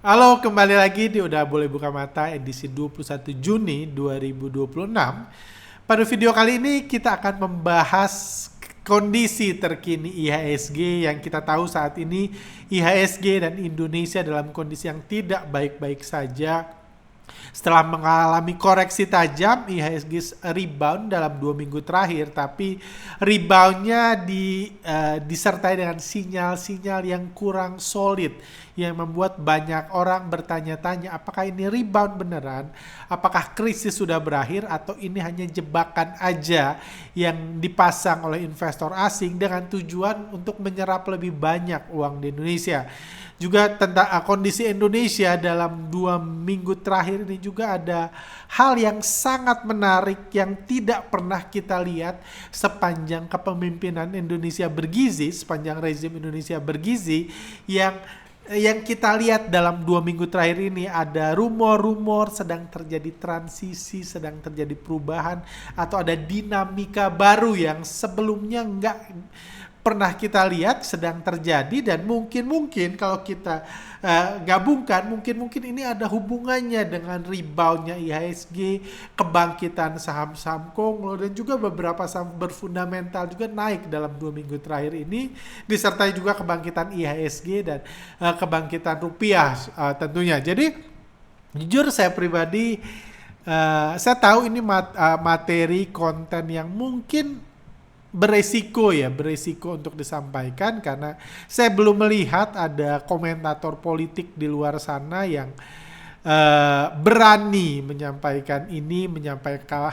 Halo, kembali lagi di Udah Boleh Buka Mata edisi 21 Juni 2026. Pada video kali ini kita akan membahas kondisi terkini IHSG yang kita tahu saat ini IHSG dan Indonesia dalam kondisi yang tidak baik-baik saja. Setelah mengalami koreksi tajam, IHSG rebound dalam 2 minggu terakhir, tapi reboundnya disertai dengan sinyal-sinyal yang kurang solid, yang membuat banyak orang bertanya-tanya apakah ini rebound beneran, apakah krisis sudah berakhir, atau ini hanya jebakan aja yang dipasang oleh investor asing dengan tujuan untuk menyerap lebih banyak uang di Indonesia. Juga tentang kondisi Indonesia dalam 2 minggu terakhir ini juga ada hal yang sangat menarik yang tidak pernah kita lihat sepanjang kepemimpinan Indonesia bergizi, sepanjang rezim Indonesia bergizi, yang kita lihat dalam 2 minggu terakhir ini ada rumor-rumor sedang terjadi transisi, sedang terjadi perubahan, atau ada dinamika baru yang sebelumnya nggak pernah kita lihat sedang terjadi. Dan mungkin kalau kita gabungkan, mungkin ini ada hubungannya dengan reboundnya IHSG, kebangkitan saham-saham konglo, dan juga beberapa saham berfundamental juga naik dalam 2 minggu terakhir ini, disertai juga kebangkitan IHSG dan kebangkitan rupiah tentunya. Jadi jujur saya pribadi, saya tahu ini materi konten yang mungkin beresiko untuk disampaikan, karena saya belum melihat ada komentator politik di luar sana yang berani menyampaikan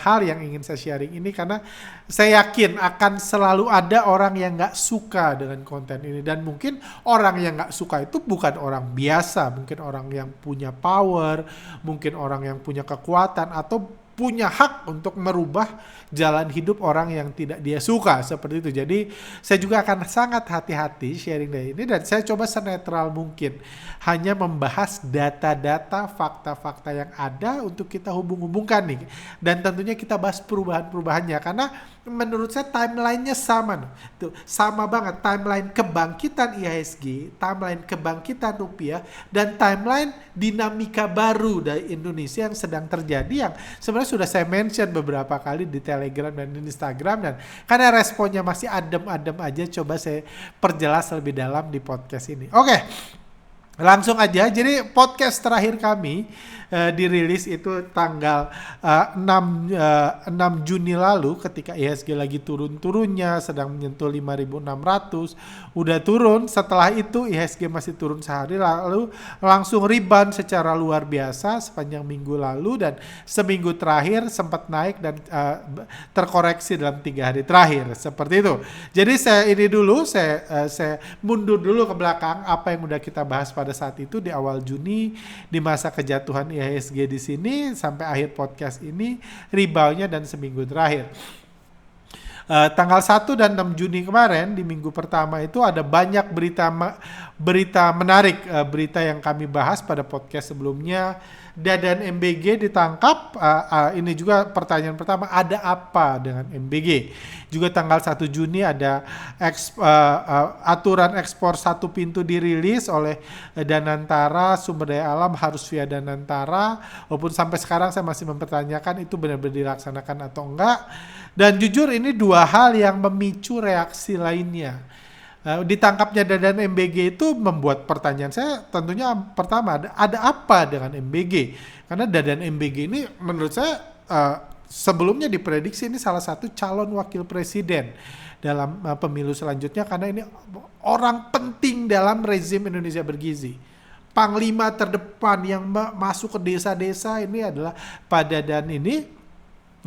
hal yang ingin saya sharing ini, karena saya yakin akan selalu ada orang yang nggak suka dengan konten ini, dan mungkin orang yang nggak suka itu bukan orang biasa, mungkin orang yang punya power, mungkin orang yang punya kekuatan, atau punya hak untuk merubah jalan hidup orang yang tidak dia suka, seperti itu. Jadi saya juga akan sangat hati-hati sharing dari ini, dan saya coba senetral mungkin, hanya membahas data-data, fakta-fakta yang ada untuk kita hubung-hubungkan nih, dan tentunya kita bahas perubahan-perubahannya, karena menurut saya timelinenya sama tuh, sama banget timeline kebangkitan IHSG, timeline kebangkitan rupiah, dan timeline dinamika baru dari Indonesia yang sedang terjadi, yang sebenarnya sudah saya mention beberapa kali di Telegram dan di Instagram, dan karena responnya masih adem-adem aja, coba saya perjelas lebih dalam di podcast ini. Oke, langsung aja. Jadi podcast terakhir kami dirilis itu tanggal 6 Juni lalu, ketika IHSG lagi turun-turunnya, sedang menyentuh 5.600, udah turun. Setelah itu IHSG masih turun sehari, lalu langsung rebound secara luar biasa sepanjang minggu lalu, dan seminggu terakhir sempat naik dan terkoreksi dalam 3 hari terakhir, seperti itu. Jadi saya mundur dulu ke belakang apa yang udah kita bahas pada saat itu di awal Juni, di masa kejatuhan IHSG di sini sampai akhir podcast ini, reboundnya dan seminggu terakhir. Tanggal 1 dan 6 Juni kemarin, di minggu pertama itu ada banyak berita menarik, berita yang kami bahas pada podcast sebelumnya. Dadan MBG ditangkap, ini juga pertanyaan pertama, ada apa dengan MBG? Juga tanggal 1 Juni ada aturan ekspor satu pintu dirilis oleh Danantara, sumber daya alam harus via Danantara, walaupun sampai sekarang saya masih mempertanyakan itu benar-benar dilaksanakan atau enggak. Dan jujur ini dua hal yang memicu reaksi lainnya. Ditangkapnya Dadan MBG itu membuat pertanyaan saya tentunya pertama, ada apa dengan MBG? Karena Dadan MBG ini menurut saya sebelumnya diprediksi ini salah satu calon wakil presiden dalam pemilu selanjutnya, karena ini orang penting dalam rezim Indonesia bergizi. Panglima terdepan yang masuk ke desa-desa ini adalah Pak Dadan ini.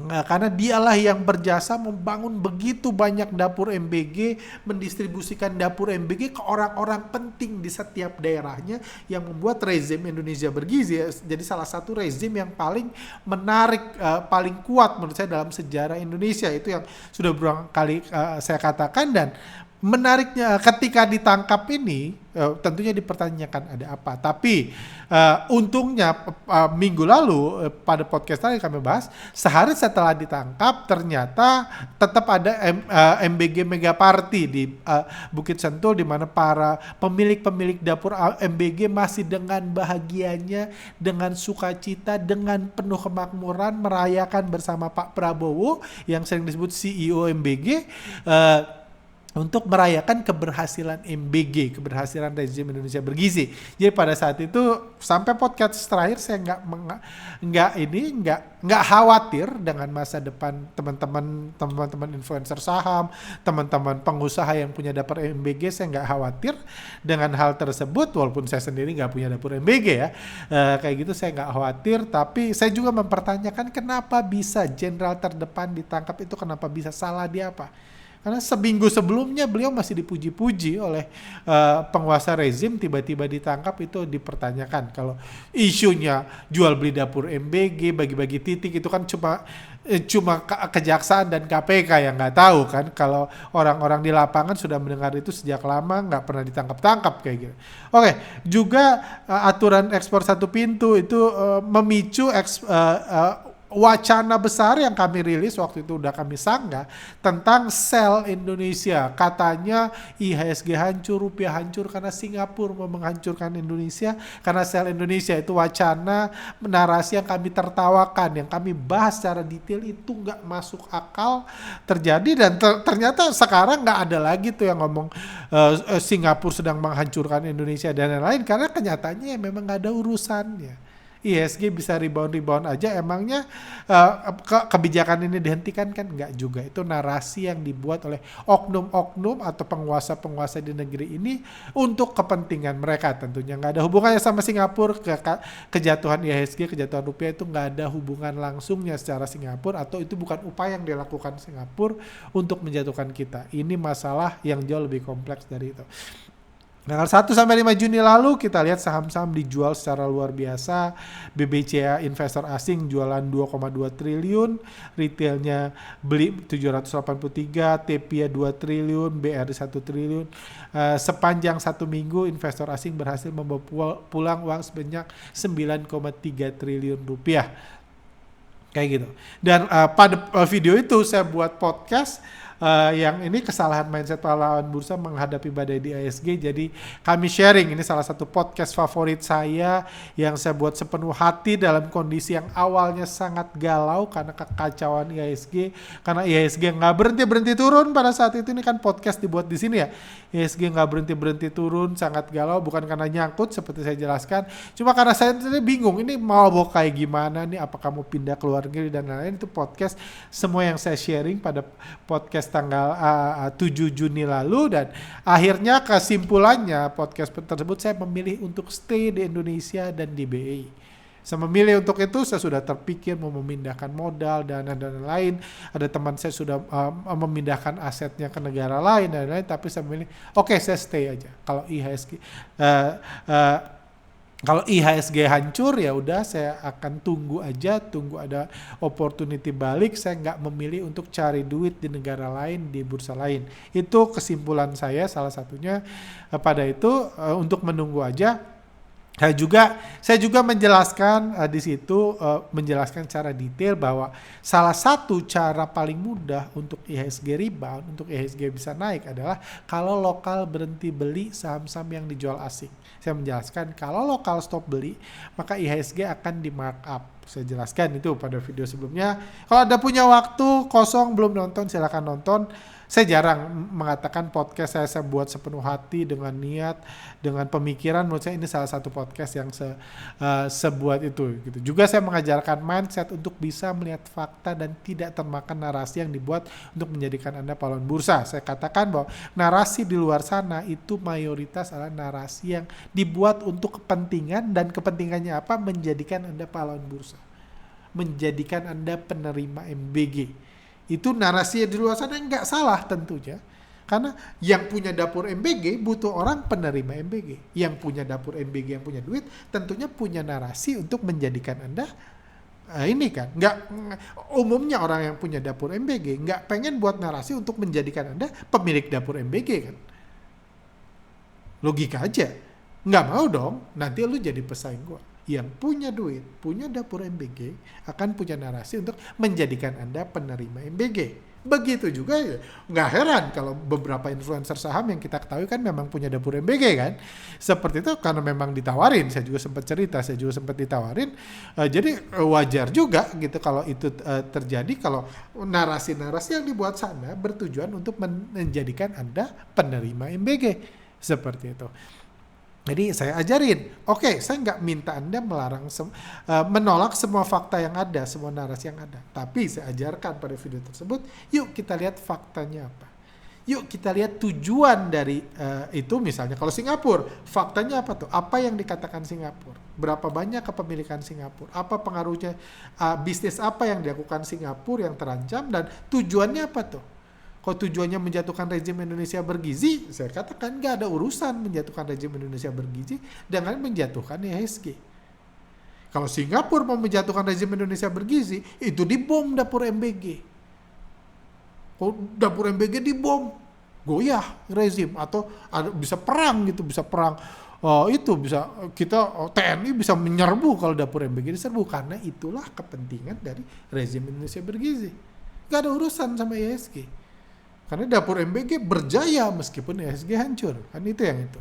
Karena dialah yang berjasa membangun begitu banyak dapur MBG, mendistribusikan dapur MBG ke orang-orang penting di setiap daerahnya, yang membuat rezim Indonesia bergizi jadi salah satu rezim yang paling menarik, paling kuat menurut saya dalam sejarah Indonesia. Itu yang sudah berulang kali saya katakan, dan menariknya ketika ditangkap ini tentunya dipertanyakan ada apa. Tapi untungnya minggu lalu pada podcast tadi kami bahas, sehari setelah ditangkap ternyata tetap ada MBG Mega Party di Bukit Sentul, di mana para pemilik dapur MBG masih dengan bahagianya, dengan sukacita, dengan penuh kemakmuran merayakan bersama Pak Prabowo yang sering disebut CEO MBG untuk merayakan keberhasilan MBG, keberhasilan rezim Indonesia Bergizi. Jadi pada saat itu sampai podcast terakhir saya nggak khawatir dengan masa depan teman-teman influencer saham, teman-teman pengusaha yang punya dapur MBG. Saya nggak khawatir dengan hal tersebut, walaupun saya sendiri nggak punya dapur MBG ya. Kayak gitu saya nggak khawatir, tapi saya juga mempertanyakan kenapa bisa jenderal terdepan ditangkap itu, kenapa bisa salah dia apa? Karena seminggu sebelumnya beliau masih dipuji-puji oleh penguasa rezim, tiba-tiba ditangkap, itu dipertanyakan. Kalau isunya jual beli dapur MBG, bagi-bagi titik, itu kan cuma kejaksaan dan KPK yang nggak tahu kan. Kalau orang-orang di lapangan sudah mendengar itu sejak lama, nggak pernah ditangkap-tangkap kayak gitu. Oke, juga aturan ekspor satu pintu itu memicu wacana besar yang kami rilis waktu itu, udah kami sanggah, tentang sel Indonesia. Katanya IHSG hancur, rupiah hancur karena Singapura mau menghancurkan Indonesia, karena sel Indonesia. Itu wacana, narasi yang kami tertawakan, yang kami bahas secara detail, itu nggak masuk akal terjadi. Dan ternyata sekarang nggak ada lagi tuh yang ngomong Singapura sedang menghancurkan Indonesia dan lain-lain, karena kenyataannya memang nggak ada urusannya. IHSG bisa rebound aja, emangnya kebijakan ini dihentikan? Kan enggak juga. Itu narasi yang dibuat oleh oknum-oknum atau penguasa-penguasa di negeri ini untuk kepentingan mereka. Tentunya nggak ada hubungannya sama Singapura. Kejatuhan IHSG, kejatuhan rupiah itu nggak ada hubungan langsungnya secara Singapura, atau itu bukan upaya yang dilakukan Singapura untuk menjatuhkan kita. Ini masalah yang jauh lebih kompleks dari itu. Tanggal 1 sampai 5 Juni lalu kita lihat saham-saham dijual secara luar biasa. BBCA investor asing jualan 2,2 triliun, retailnya beli 783, TPIA 2 triliun, BRI 1 triliun. Sepanjang 1 minggu investor asing berhasil membawa pulang uang sebanyak 9,3 triliun rupiah. Kayak gitu. Dan pada video itu saya buat podcast yang ini kesalahan mindset pahlawan bursa menghadapi badai di IHSG. Jadi kami sharing, ini salah satu podcast favorit saya yang saya buat sepenuh hati dalam kondisi yang awalnya sangat galau karena kekacauan IHSG, karena IHSG nggak berhenti turun pada saat itu. Ini kan podcast dibuat di sini ya, IHSG nggak berhenti turun, sangat galau, bukan karena nyangkut seperti saya jelaskan, cuma karena saya bingung ini mau kayak gimana nih, apakah mau pindah ke luar negeri dan lain-lain. Itu podcast semua yang saya sharing pada podcast tanggal 7 Juni lalu, dan akhirnya kesimpulannya podcast tersebut saya memilih untuk stay di Indonesia dan di BI. Saya memilih untuk itu, saya sudah terpikir mau memindahkan modal dan lain. Ada teman saya sudah memindahkan asetnya ke negara lain dan lain, tapi saya memilih oke, saya stay aja. Kalau IHSG hancur, ya udah saya akan tunggu ada opportunity balik. Saya nggak memilih untuk cari duit di negara lain, di bursa lain. Itu kesimpulan saya salah satunya pada itu, untuk menunggu aja. Saya juga menjelaskan di situ, menjelaskan secara detail bahwa salah satu cara paling mudah untuk IHSG rebound, untuk IHSG bisa naik adalah kalau lokal berhenti beli saham-saham yang dijual asing. Saya menjelaskan kalau lokal stop beli, maka IHSG akan di markup. Saya jelaskan itu pada video sebelumnya. Kalau ada punya waktu kosong belum nonton, silakan nonton. Saya jarang mengatakan podcast saya buat sepenuh hati, dengan niat, dengan pemikiran. Menurut saya ini salah satu podcast yang sebuat itu gitu. Juga saya mengajarkan mindset untuk bisa melihat fakta dan tidak termakan narasi yang dibuat untuk menjadikan Anda pahlawan bursa. Saya katakan bahwa narasi di luar sana itu mayoritas adalah narasi yang dibuat untuk kepentingan, dan kepentingannya apa? Menjadikan Anda pahlawan bursa, menjadikan Anda penerima MBG. Itu narasi di luar sana nggak salah tentunya. Karena yang punya dapur MBG butuh orang penerima MBG. Yang punya dapur MBG, yang punya duit, tentunya punya narasi untuk menjadikan Anda ini kan, nggak umumnya orang yang punya dapur MBG nggak pengen buat narasi untuk menjadikan Anda pemilik dapur MBG kan. Logika aja. Nggak mau dong, nanti lu jadi pesaing gua. Yang punya duit, punya dapur MBG, akan punya narasi untuk menjadikan Anda penerima MBG. Begitu juga ya, nggak heran kalau beberapa influencer saham yang kita ketahui kan memang punya dapur MBG kan. Seperti itu karena memang ditawarin, saya juga sempat cerita, saya juga sempat ditawarin. Jadi wajar juga gitu kalau itu terjadi, kalau narasi-narasi yang dibuat sana bertujuan untuk menjadikan Anda penerima MBG. Seperti itu. Jadi saya ajarin, oke, saya nggak minta Anda menolak semua fakta yang ada, semua narasi yang ada. Tapi saya ajarkan pada video tersebut, yuk kita lihat faktanya apa. Yuk kita lihat tujuan dari itu, misalnya kalau Singapura, faktanya apa tuh? Apa yang dikatakan Singapura? Berapa banyak kepemilikan Singapura? Apa pengaruhnya, bisnis apa yang dilakukan Singapura yang terancam, dan tujuannya apa tuh? Kalau tujuannya menjatuhkan rezim Indonesia bergizi, saya katakan nggak ada urusan menjatuhkan rezim Indonesia bergizi dengan menjatuhkan IHSG. Kalau Singapura mau menjatuhkan rezim Indonesia bergizi, itu dibom dapur MBG. Kalau dapur MBG dibom, goyah rezim, atau bisa perang gitu, bisa perang. Itu bisa kita TNI bisa menyerbu kalau dapur MBG diserbu, karena itulah kepentingan dari rezim Indonesia bergizi. Nggak ada urusan sama IHSG. Karena dapur MBG berjaya meskipun IHSG hancur. Kan itu yang itu.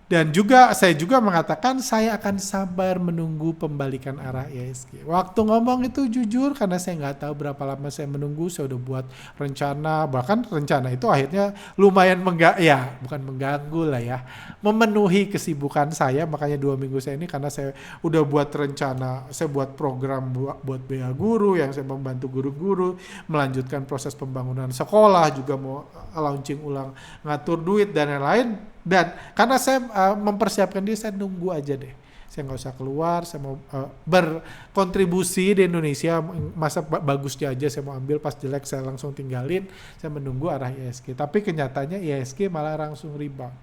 Dan juga saya juga mengatakan saya akan sabar menunggu pembalikan arah IHSG. Waktu ngomong itu jujur karena saya nggak tahu berapa lama saya menunggu. Saya udah buat rencana, bahkan rencana itu akhirnya lumayan bukan mengganggu lah ya, memenuhi kesibukan saya. Makanya 2 minggu saya ini karena saya udah buat rencana, saya buat program buat BA Guru yang saya membantu guru-guru melanjutkan proses pembangunan sekolah, juga mau launching ulang ngatur duit dan lain-lain. Dan karena saya mempersiapkan diri, saya nunggu aja deh. Saya nggak usah keluar, saya mau berkontribusi di Indonesia. Masa bagusnya aja saya mau ambil, pas jelek saya langsung tinggalin. Saya menunggu arah IHSG. Tapi kenyataannya IHSG malah langsung rebound.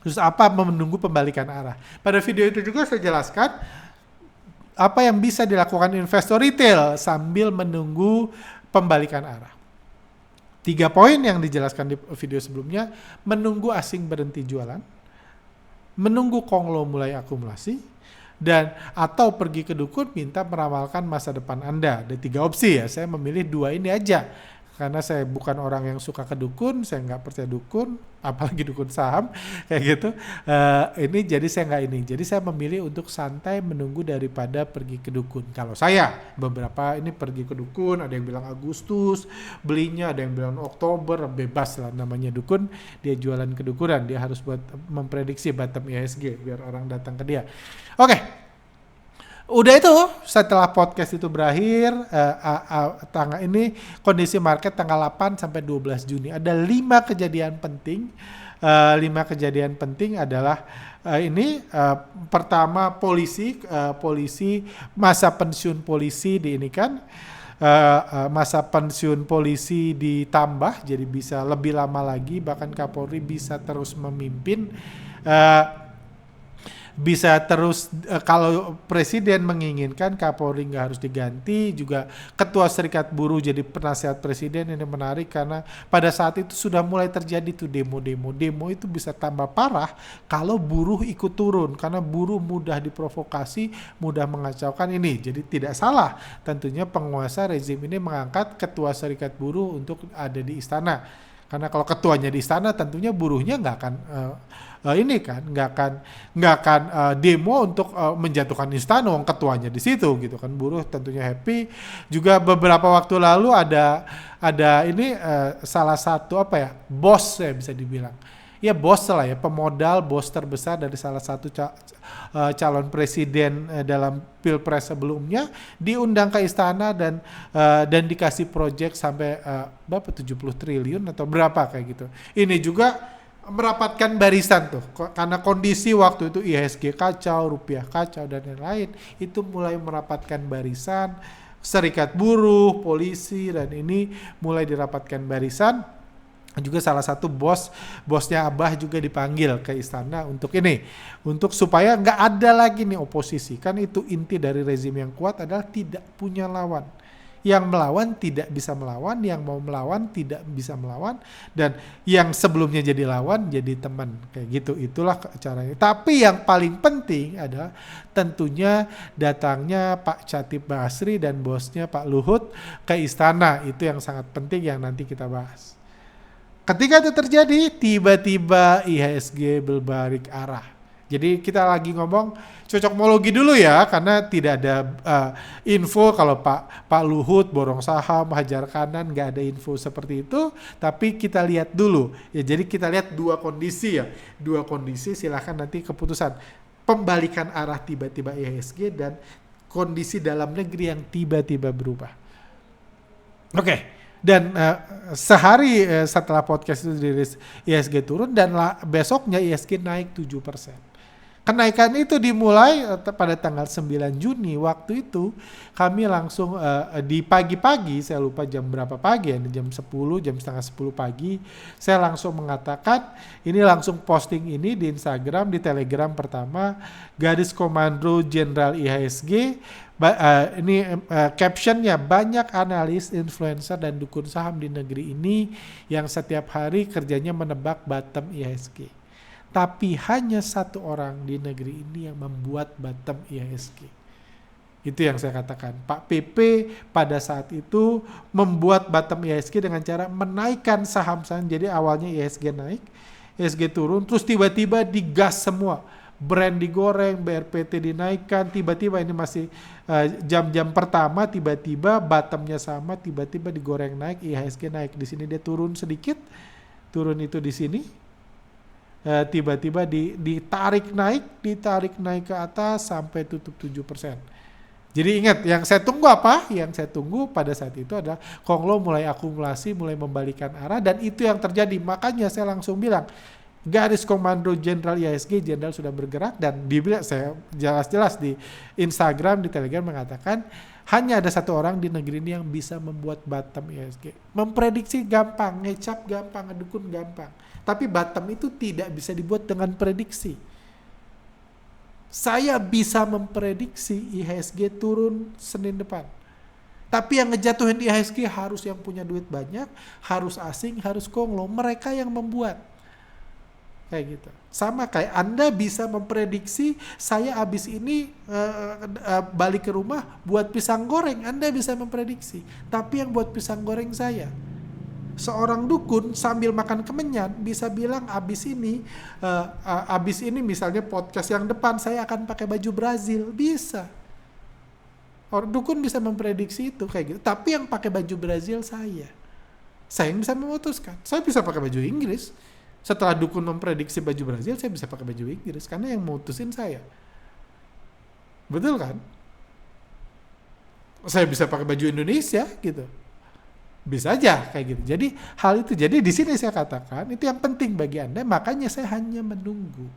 Terus apa menunggu pembalikan arah? Pada video itu juga saya jelaskan apa yang bisa dilakukan investor retail sambil menunggu pembalikan arah. 3 poin yang dijelaskan di video sebelumnya: menunggu asing berhenti jualan, menunggu konglo mulai akumulasi, dan atau pergi ke dukun minta meramalkan masa depan Anda. Ada 3 opsi ya, saya memilih 2 ini aja. Karena saya bukan orang yang suka ke dukun, saya nggak percaya dukun, apalagi dukun saham, kayak gitu. Ini jadi saya nggak ini. Jadi saya memilih untuk santai menunggu daripada pergi ke dukun. Kalau saya, beberapa ini pergi ke dukun, ada yang bilang Agustus belinya, ada yang bilang Oktober, bebas lah namanya dukun. Dia jualan kedukunan, dia harus buat memprediksi bottom IHSG biar orang datang ke dia. Oke. Udah itu, setelah podcast itu berakhir, tanggal ini kondisi market tanggal 8 sampai 12 Juni. Ada 5 kejadian penting. 5 kejadian penting adalah pertama polisi masa pensiun polisi diinikan. Masa pensiun polisi ditambah jadi bisa lebih lama lagi, bahkan Kapolri bisa terus memimpin. Bisa terus, kalau presiden menginginkan Kapolri nggak harus diganti, juga ketua serikat buruh jadi penasihat presiden. Ini menarik karena pada saat itu sudah mulai terjadi tuh demo itu bisa tambah parah kalau buruh ikut turun, karena buruh mudah diprovokasi, mudah mengacaukan ini. Jadi tidak salah tentunya penguasa rezim ini mengangkat ketua serikat buruh untuk ada di istana, karena kalau ketuanya di istana tentunya buruhnya nggak akan nggak akan demo untuk menjatuhkan istana, wong ketuanya di situ gitu kan. Buruh tentunya happy. Juga beberapa waktu lalu ada salah satu bos, ya bisa dibilang ya bos lah ya, pemodal bos terbesar dari salah satu calon presiden dalam pilpres sebelumnya diundang ke istana dan dikasih proyek sampai berapa 70 triliun atau berapa kayak gitu. Ini juga merapatkan barisan tuh, karena kondisi waktu itu IHSG kacau, rupiah kacau dan lain-lain, itu mulai merapatkan barisan, serikat buruh, polisi, dan ini mulai dirapatkan barisan. Juga salah satu bosnya Abah juga dipanggil ke istana untuk ini, untuk supaya nggak ada lagi nih oposisi. Kan itu inti dari rezim yang kuat adalah tidak punya lawan. Yang melawan tidak bisa melawan, yang mau melawan tidak bisa melawan, dan yang sebelumnya jadi lawan jadi teman, kayak gitu. Itulah caranya. Tapi yang paling penting adalah tentunya datangnya Pak Chatib Basri dan bosnya Pak Luhut ke istana. Itu yang sangat penting yang nanti kita bahas. Ketika itu terjadi, tiba-tiba IHSG berbalik arah. Jadi kita lagi ngomong cocokmologi dulu ya, karena tidak ada info kalau Pak Luhut borong saham, hajar kanan, nggak ada info seperti itu. Tapi kita lihat dulu. Ya, jadi kita lihat dua kondisi ya. Dua kondisi, silahkan nanti keputusan. Pembalikan arah tiba-tiba IHSG dan kondisi dalam negeri yang tiba-tiba berubah. Oke. Dan sehari setelah podcast itu dirilis, IHSG turun dan besoknya IHSG naik 7%. Kenaikan itu dimulai pada tanggal 9 Juni. Waktu itu kami langsung di pagi-pagi, saya lupa jam berapa pagi ya, jam 10, jam setengah 10 pagi, saya langsung mengatakan, ini langsung posting ini di Instagram, di Telegram pertama, Garis Komando Jenderal IHSG. Ini captionnya, banyak analis, influencer, dan dukun saham di negeri ini yang setiap hari kerjanya menebak bottom IHSG. Tapi hanya satu orang di negeri ini yang membuat bottom IHSG. Itu yang saya katakan. Pak PP pada saat itu membuat bottom IHSG dengan cara menaikkan saham-saham. Jadi awalnya IHSG naik, IHSG turun, terus tiba-tiba digas semua. Brand digoreng, BRPT dinaikkan, tiba-tiba ini masih jam-jam pertama, tiba-tiba bottomnya sama, tiba-tiba digoreng naik, IHSG naik. Di sini dia turun sedikit, turun itu di sini. Tiba-tiba ditarik naik ke atas sampai tutup 7%. Jadi ingat, yang saya tunggu apa? Yang saya tunggu pada saat itu adalah Konglo mulai akumulasi, mulai membalikan arah, dan itu yang terjadi. Makanya saya langsung bilang, Garis Komando Jenderal IHSG, Jenderal sudah bergerak, dan dibilang saya jelas-jelas di Instagram, di Telegram mengatakan, hanya ada satu orang di negeri ini yang bisa membuat bottom IHSG. Memprediksi gampang, ngecap gampang, ngedukun gampang. Tapi bottom itu tidak bisa dibuat dengan prediksi. Saya bisa memprediksi IHSG turun Senin depan. Tapi yang ngejatuhin IHSG harus yang punya duit banyak, harus asing, harus Konglo. Mereka yang membuat. Kayak gitu. Sama kayak Anda bisa memprediksi saya abis ini balik ke rumah buat pisang goreng. Anda bisa memprediksi. Tapi yang buat pisang goreng saya. Seorang dukun sambil makan kemenyan bisa bilang abis ini misalnya podcast yang depan saya akan pakai baju Brazil. Bisa. Orang dukun bisa memprediksi itu kayak gitu. Tapi yang pakai baju Brazil saya yang bisa memutuskan. Saya bisa pakai baju Inggris. Setelah dukun memprediksi baju Brazil, saya bisa pakai baju Inggris karena yang memutusin saya. Betul kan? Saya bisa pakai baju Indonesia gitu. Bisa aja kayak gitu. Jadi hal itu, jadi di sini saya katakan itu yang penting bagi Anda. Makanya saya hanya menunggu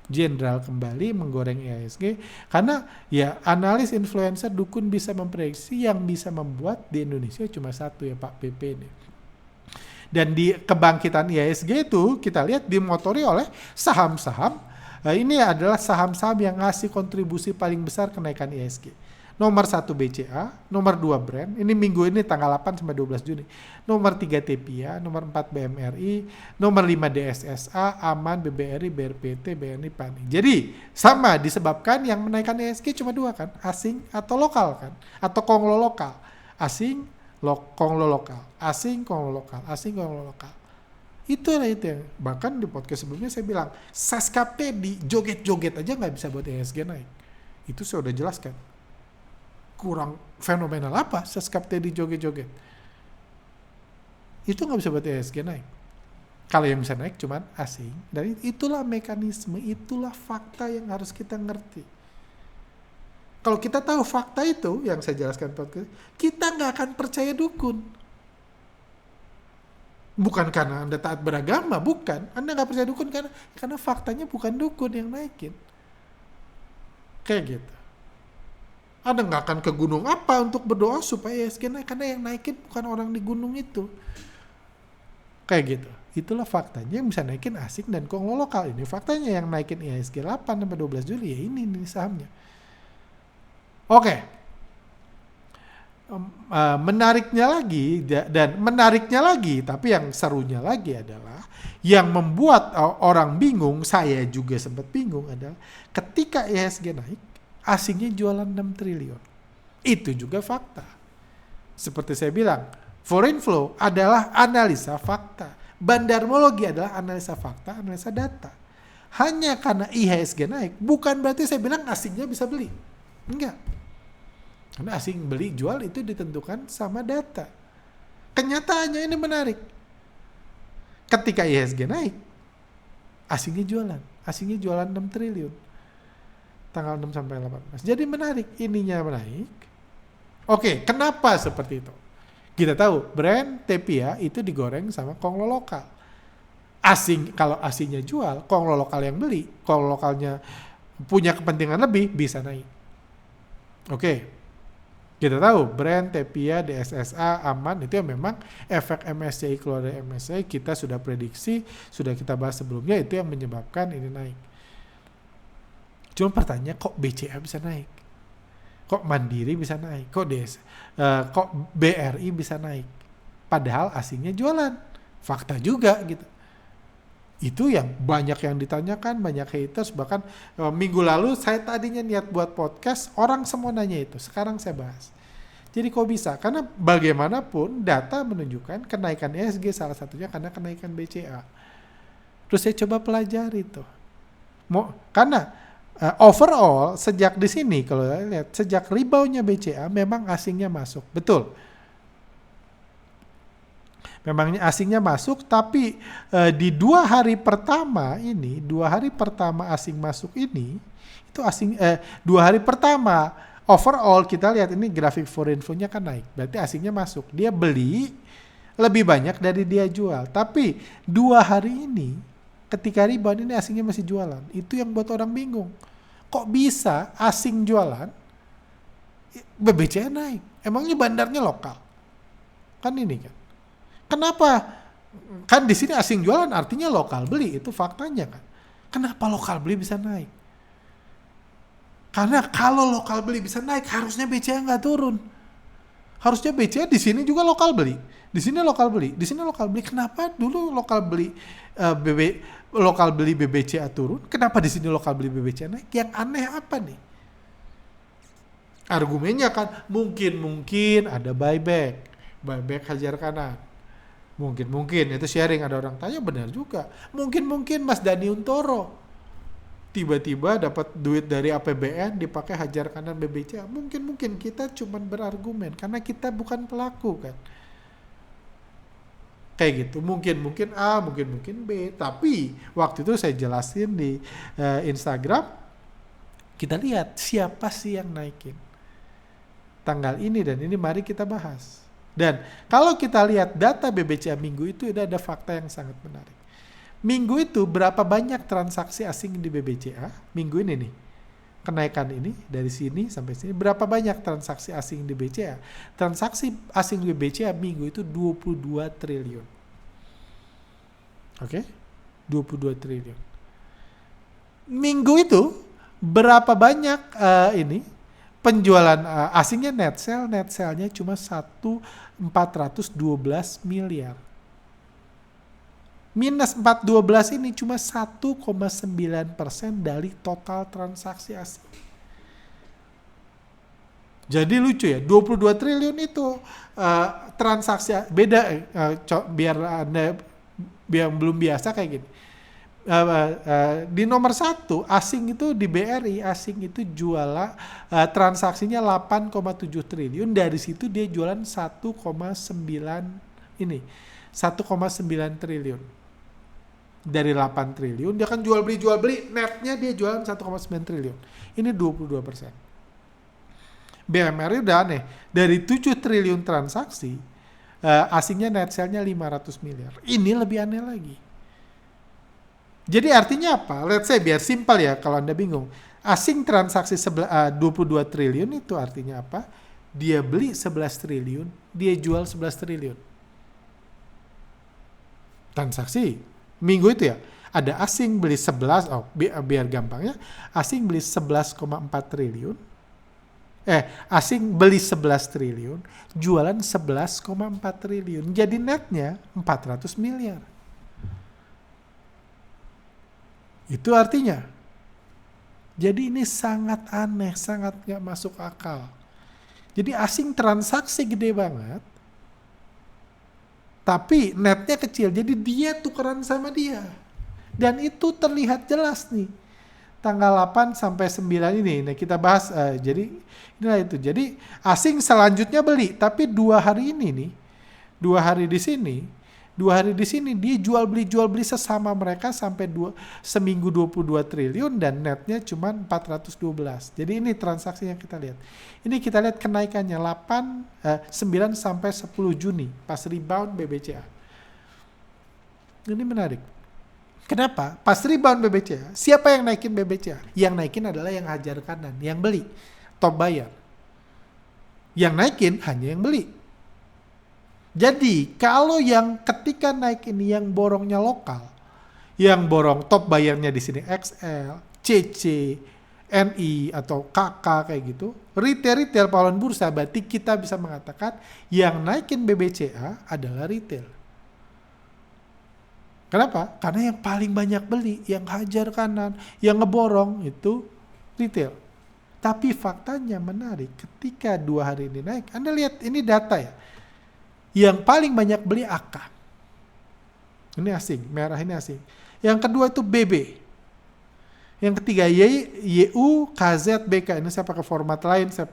Jenderal kembali menggoreng IHSG karena ya analis, influencer, dukun bisa memprediksi, yang bisa membuat di Indonesia cuma satu ya, Pak PP ini. Dan di kebangkitan IHSG itu kita lihat dimotori oleh saham-saham. Ini adalah saham-saham yang ngasih kontribusi paling besar kenaikan IHSG. Nomor 1 BCA, nomor 2 Brand, ini minggu ini tanggal 8 sampai 12 Juni. Nomor 3 Tepia, nomor 4 BMRI, nomor 5 DSSA, Aman, BBRI, BRPT, BNI, PANI. Jadi sama disebabkan yang menaikkan IHSG cuma dua kan, asing atau lokal kan, atau Konglo lokal. Asing, Konglo lokal, asing, Konglo lokal, asing, Konglo lokal. Itulah itu yang, bahkan di podcast sebelumnya saya bilang, Saskap di joget-joget aja nggak bisa buat IHSG naik. Itu saya udah jelaskan. Kurang fenomenal apa Saskap di joget-joget. Itu nggak bisa buat IHSG naik. Kalau yang bisa naik cuman asing. Dan itulah mekanisme, itulah fakta yang harus kita ngerti. Kalau kita tahu fakta itu, yang saya jelaskan podcast, kita nggak akan percaya dukun. Bukan karena Anda taat beragama, bukan. Anda nggak percaya dukun karena faktanya bukan dukun yang naikin. Kayak gitu. Anda nggak akan ke gunung apa untuk berdoa supaya IHSG naik, karena yang naikin bukan orang di gunung itu. Kayak gitu. Itulah faktanya yang bisa naikin asing dan konglo lokal. Ini faktanya yang naikin IHSG 8-12 Juli ya ini sahamnya. Oke. Menariknya lagi, tapi yang serunya lagi adalah yang membuat orang bingung, saya juga sempat bingung adalah ketika IHSG naik, asingnya jualan 6 triliun. Itu juga fakta. Seperti saya bilang, foreign flow adalah analisa fakta. Bandarmologi adalah analisa fakta, analisa data. Hanya karena IHSG naik, bukan berarti saya bilang asingnya bisa beli. Enggak. Karena asing beli jual itu ditentukan sama data. Kenyataannya ini menarik. Ketika IHSG naik, asingnya jualan 6 triliun. Tanggal 6 sampai 18. Jadi menarik, ininya menaik. Oke, kenapa seperti itu? Kita tahu brand Tepia itu digoreng sama konglo lokal. Kalau asingnya jual, konglo lokal yang beli, konglo lokalnya punya kepentingan lebih, bisa naik. Oke. Kita tahu brand Tepia, DSSA, aman, itu yang memang efek MSCI keluar dari MSCI kita sudah prediksi, sudah kita bahas sebelumnya, itu yang menyebabkan ini naik. Cuma pertanyaan kok BCA bisa naik? Kok Mandiri bisa naik? Kok BRI bisa naik? Padahal asingnya jualan. Fakta juga gitu. Itu yang banyak yang ditanyakan, banyak haters, bahkan minggu lalu saya tadinya niat buat podcast, orang semua nanya itu, sekarang saya bahas. Jadi kok bisa? Karena bagaimanapun data menunjukkan kenaikan IHSG salah satunya karena kenaikan BCA. Terus saya coba pelajari tuh. Karena overall sejak di sini kalau lihat, sejak reboundnya BCA memang asingnya masuk, betul. Memangnya asingnya masuk, tapi di 2 hari pertama asing masuk ini, itu 2 hari pertama overall kita lihat ini grafik foreign flow-nya kan naik, berarti asingnya masuk. Dia beli lebih banyak dari dia jual, tapi 2 hari ini ketika rebound ini asingnya masih jualan. Itu yang buat orang bingung. Kok bisa asing jualan, BBCA naik? Emangnya bandarnya lokal? Kan ini kan. Kenapa? Kan di sini asing jualan artinya lokal beli, itu faktanya kan. Kenapa lokal beli bisa naik? Karena kalau lokal beli bisa naik, harusnya BCA nggak turun. Harusnya BCA di sini juga lokal beli, di sini lokal beli, di sini lokal beli. Kenapa dulu lokal beli BBCA turun? Kenapa di sini lokal beli BBCA naik? Yang aneh apa nih? Argumennya kan mungkin ada buyback hajar kanan. Mungkin itu sharing, ada orang tanya, benar juga. Mungkin Mas Dani Untoro tiba-tiba dapat duit dari APBN dipakai hajar kanan BBCA. Mungkin kita cuman berargumen karena kita bukan pelaku kan. Kayak gitu. Mungkin A, mungkin B. Tapi waktu itu saya jelasin di Instagram, kita lihat siapa sih yang naikin. Tanggal ini dan ini mari kita bahas. Dan kalau kita lihat data BBCA minggu itu ada fakta yang sangat menarik. Minggu itu berapa banyak transaksi asing di BBCA? Minggu ini nih. Kenaikan ini dari sini sampai sini. Berapa banyak transaksi asing di BCA? Transaksi asing di BCA minggu itu 22 triliun. Oke? 22 triliun. Minggu itu berapa banyak penjualan asingnya net sale-nya cuma 412 miliar. Minus 412 ini cuma 1,9% dari total transaksi asing. Jadi lucu ya, 22 triliun itu transaksi beda, biar Anda yang belum biasa kayak gini. Di nomor 1 asing itu di BRI, asing itu jualan transaksinya 8,7 triliun, dari situ dia jualan 1,9 triliun. Dari 8 triliun dia kan jual beli netnya dia jualan 1,9 triliun. Ini 22%. BMRI udah aneh, dari 7 triliun transaksi asingnya net sale-nya 500 miliar. Ini lebih aneh lagi. Jadi artinya apa? Let's say biar simpel ya kalau Anda bingung. Asing transaksi 22 triliun itu artinya apa? Dia beli 11 triliun, dia jual 11 triliun. transaksi minggu itu ya, ada asing beli 11, biar gampangnya, asing beli 11,4 triliun, asing beli 11 triliun, jualan 11,4 triliun, jadi netnya 400 miliar. Itu artinya, jadi ini sangat aneh, sangat gak masuk akal. Jadi asing transaksi gede banget, tapi netnya kecil, jadi dia tukeran sama dia. Dan itu terlihat jelas nih, tanggal 8 sampai 9 ini. Nah kita bahas, jadi inilah itu. Jadi asing selanjutnya beli, tapi 2 hari ini nih, 2 hari di sini dia jual beli sesama mereka sampai seminggu 22 triliun dan netnya cuma 412. Jadi ini transaksi yang kita lihat. Ini kita lihat kenaikannya 9 sampai 10 Juni pas rebound BBCA. Ini menarik. Kenapa? Pas rebound BBCA, siapa yang naikin BBCA? Yang naikin adalah yang hajar kanan, yang beli, top buyer. Yang naikin hanya yang beli. Jadi kalau yang ketika naik ini yang borongnya lokal, yang borong top bayarnya di sini XL, CC, NI atau KK kayak gitu, retail pahlawan bursa, berarti kita bisa mengatakan yang naikin BBCA adalah retail. Kenapa? Karena yang paling banyak beli, yang hajar kanan, yang ngeborong itu retail. Tapi faktanya menarik, ketika 2 hari ini naik, Anda lihat ini data ya. Yang paling banyak beli AK. Ini asing, merah ini asing. Yang kedua itu BB. Yang ketiga YU, KZ, BK. Ini saya pakai format lain, saya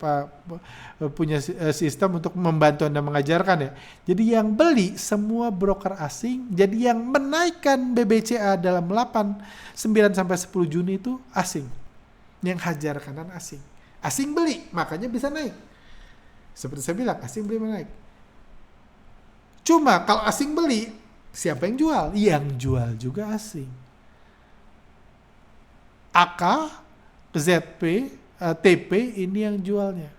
punya sistem untuk membantu Anda mengajarkan ya. Jadi yang beli semua broker asing, jadi yang menaikkan BBCA dalam 9 sampai 10 Juni itu asing. Yang hajar kanan asing. Asing beli, makanya bisa naik. Seperti saya bilang, asing beli menaik. Cuma kalau asing beli, siapa yang jual? Yang jual juga asing. AK, ZP, TP ini yang jualnya.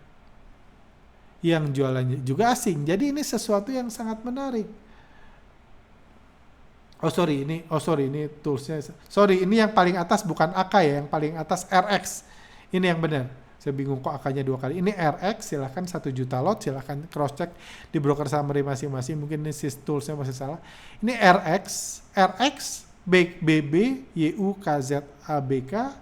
Yang jualannya juga asing. Jadi ini sesuatu yang sangat menarik. Ini toolsnya. Ini yang paling atas bukan AK ya, yang paling atas RX. Ini yang benar. Saya bingung kok AK-nya 2 kali. Ini RX, silahkan 1 juta lot, silahkan cross check di broker summary masing-masing. Mungkin ini toolsnya masih salah. Ini RX, BB, YU, KZ, ABK.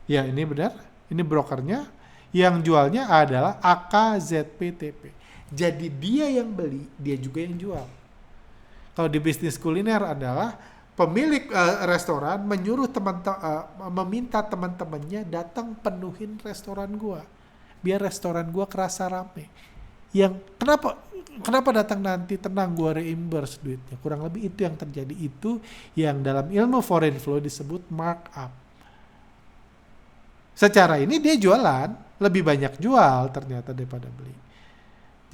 Ya ini benar. Ini brokernya. Yang jualnya adalah AK, ZP, TP. Jadi dia yang beli, dia juga yang jual. Kalau di bisnis kuliner adalah pemilik restoran menyuruh meminta teman-temannya datang penuhin restoran gua, biar restoran gua kerasa rame. Yang kenapa datang nanti, tenang gua reimburse duitnya. Kurang lebih itu yang terjadi, itu yang dalam ilmu foreign flow disebut markup. Secara ini dia jualan, lebih banyak jual ternyata daripada beli.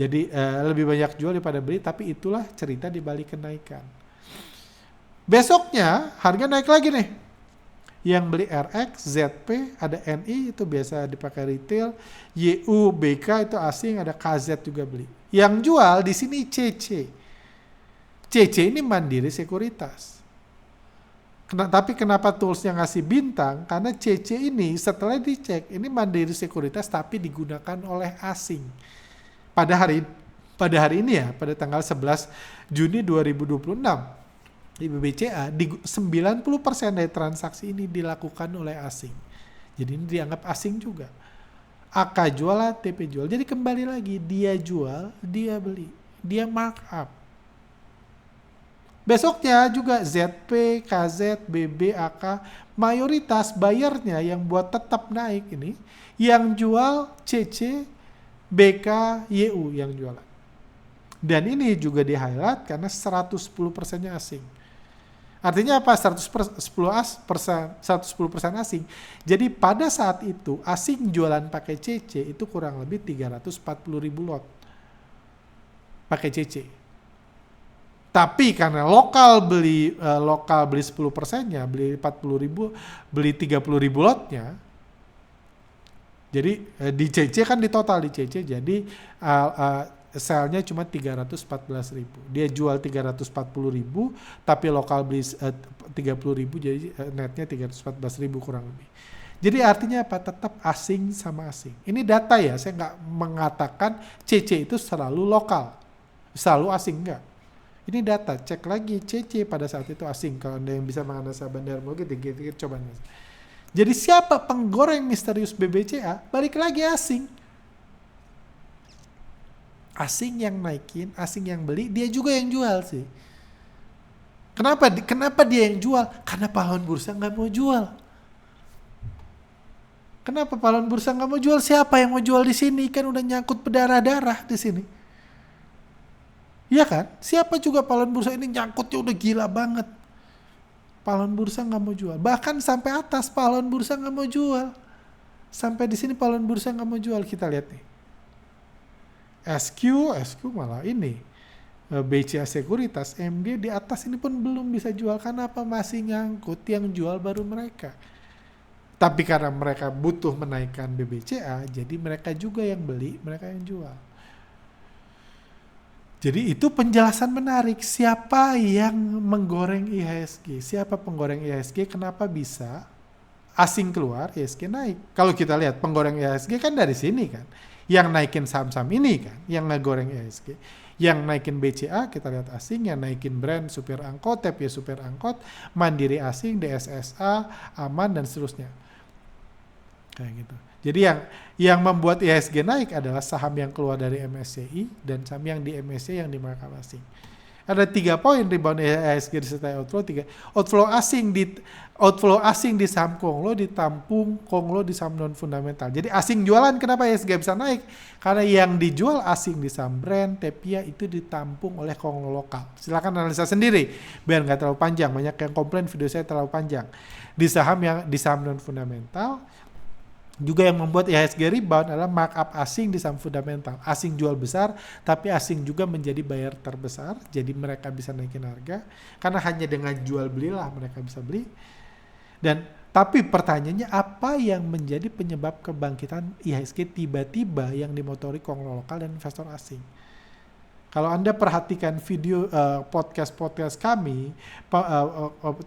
Jadi lebih banyak jual daripada beli, tapi itulah cerita di balik kenaikan. Besoknya harga naik lagi nih. Yang beli RX, ZP, ada NI itu biasa dipakai retail, YU, BK itu asing, ada KZ juga beli. Yang jual di sini CC. CC ini Mandiri Sekuritas. Tapi kenapa toolsnya ngasih bintang? Karena CC ini setelah dicek, ini Mandiri Sekuritas tapi digunakan oleh asing. Pada hari ini ya, pada tanggal 11 Juni 2026. Di BBCA, 90% dari transaksi ini dilakukan oleh asing. Jadi ini dianggap asing juga. AK jual, TP jual. Jadi kembali lagi, dia jual, dia beli. Dia markup. Besoknya juga ZP, KZ, BB, AK, mayoritas bayarnya yang buat tetap naik ini, yang jual CC, BK, YU yang jualan. Dan ini juga di-highlight karena 110%-nya asing. Artinya apa? 110% asing. Jadi pada saat itu asing jualan pakai CC itu kurang lebih 340.000 lot. Pakai CC. Tapi karena lokal beli 10%-nya, beli 40.000, beli 30.000 lotnya. Jadi di CC kan di total di CC, jadi sell-nya cuma 314.000. Dia jual 340.000, tapi lokal beli 30.000, jadi netnya 314.000 kurang lebih. Jadi artinya apa? Tetap asing sama asing. Ini data ya, saya nggak mengatakan CC itu selalu lokal, selalu asing, enggak. Ini data, cek lagi CC pada saat itu asing. Kalau Anda yang bisa menganalisa bandar mobil, dikit-dikit coba. Jadi siapa penggoreng misterius BBCA? Balik lagi asing. Asing yang naikin, asing yang beli, dia juga yang jual sih. Kenapa dia yang jual? Karena pahlawan bursa nggak mau jual. Kenapa pahlawan bursa nggak mau jual? Siapa yang mau jual di sini? Kan udah nyangkut berdarah-darah di sini. Iya kan? Siapa juga pahlawan bursa ini nyangkutnya udah gila banget. Pahlawan bursa nggak mau jual. Bahkan sampai atas pahlawan bursa nggak mau jual. Sampai di sini pahlawan bursa nggak mau jual. Kita lihat nih. SQ malah ini. BCA Sekuritas, MD di atas ini pun belum bisa jual. Karena apa? Masih nyangkut, yang jual baru mereka. Tapi karena mereka butuh menaikkan BBCA, jadi mereka juga yang beli, mereka yang jual. Jadi itu penjelasan menarik. Siapa yang menggoreng IHSG? Siapa penggoreng IHSG? Kenapa bisa asing keluar, IHSG naik? Kalau kita lihat penggoreng IHSG kan dari sini kan. Yang naikin saham-saham ini kan, yang ngegoreng IHSG. Yang naikin BCA, kita lihat asing. Yang naikin brand supir angkot, TP supir angkot, Mandiri asing, DSSA, Aman, dan seterusnya. Kayak gitu. Jadi yang membuat IHSG naik adalah saham yang keluar dari MSCI dan saham yang di MSCI yang di markup asing. Ada 3 poin rebound IHSG disertai outflow asing di saham Konglo ditampung Konglo di saham non fundamental. Jadi asing jualan, kenapa IHSG bisa naik? Karena yang dijual asing di saham brand, Tepia itu ditampung oleh Konglo lokal. Silakan analisa sendiri biar nggak terlalu panjang. Banyak yang komplain video saya terlalu panjang. Di saham non fundamental juga yang membuat IHSG rebound adalah markup asing di saham fundamental. Asing jual besar, tapi asing juga menjadi buyer terbesar. Jadi mereka bisa naikin harga. Karena hanya dengan jual belilah mereka bisa beli. Tapi pertanyaannya, apa yang menjadi penyebab kebangkitan IHSG tiba-tiba yang dimotori Konglo lokal dan investor asing? Kalau Anda perhatikan video podcast kami,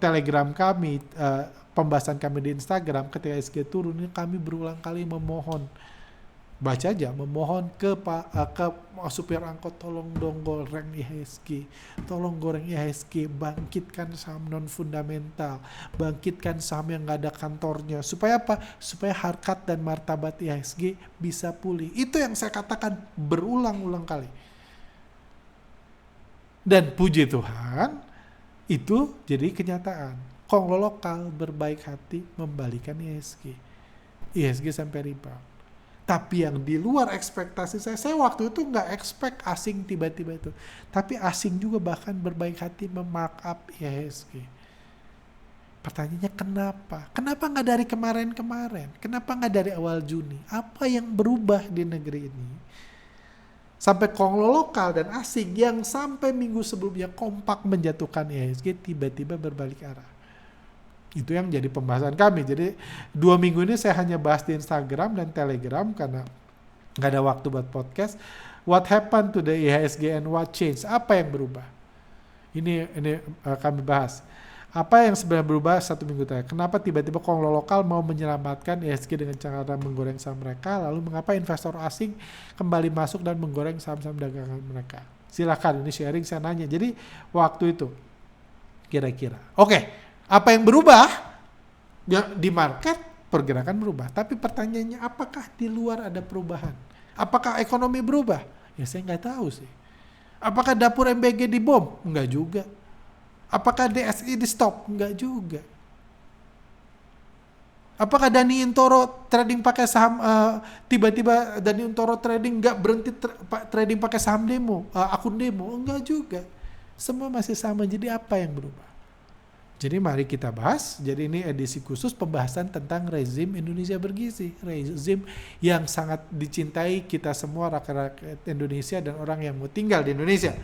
Telegram kami, pembahasan kami di Instagram, ketika IHSG turun ini kami berulang kali memohon, baca aja, memohon ke supir angkot, tolong dong goreng IHSG, tolong goreng IHSG, bangkitkan saham non fundamental, bangkitkan saham yang nggak ada kantornya, supaya apa? Supaya harkat dan martabat IHSG bisa pulih. Itu yang saya katakan berulang-ulang kali. Dan puji Tuhan, itu jadi kenyataan. Konglo lokal berbaik hati membalikan IHSG. IHSG sampai rebound. Tapi yang di luar ekspektasi saya waktu itu nggak expect asing tiba-tiba itu. Tapi asing juga bahkan berbaik hati memarkup IHSG. Pertanyaannya kenapa? Kenapa nggak dari kemarin-kemarin? Kenapa nggak dari awal Juni? Apa yang berubah di negeri ini? Sampai Konglo lokal dan asing yang sampai minggu sebelumnya kompak menjatuhkan IHSG tiba-tiba berbalik arah. Itu yang jadi pembahasan kami. Jadi 2 minggu ini saya hanya bahas di Instagram dan Telegram karena nggak ada waktu buat podcast. What happened to the IHSG and what changed? Apa yang berubah? Ini kami bahas. Apa yang sebenarnya berubah 1 minggu terakhir? Kenapa tiba-tiba Konglo lokal mau menyelamatkan IHSG dengan cara menggoreng saham mereka? Lalu mengapa investor asing kembali masuk dan menggoreng saham-saham dagangan mereka? Silakan, ini sharing, saya nanya. Jadi waktu itu kira-kira. Oke. Apa yang berubah? Ya, di market pergerakan berubah. Tapi pertanyaannya, apakah di luar ada perubahan? Apakah ekonomi berubah? Ya saya nggak tahu sih. Apakah dapur MBG dibom? Enggak juga. Apakah DSI di stop? Enggak juga. Apakah Dani Intoro trading pakai saham tiba-tiba Dani Intoro trading nggak berhenti trading pakai saham demo, akun demo? Enggak juga. Semua masih sama. Jadi apa yang berubah? Jadi mari kita bahas. Jadi ini edisi khusus pembahasan tentang rezim Indonesia bergizi. Rezim yang sangat dicintai kita semua rakyat Indonesia dan orang yang mau tinggal di Indonesia.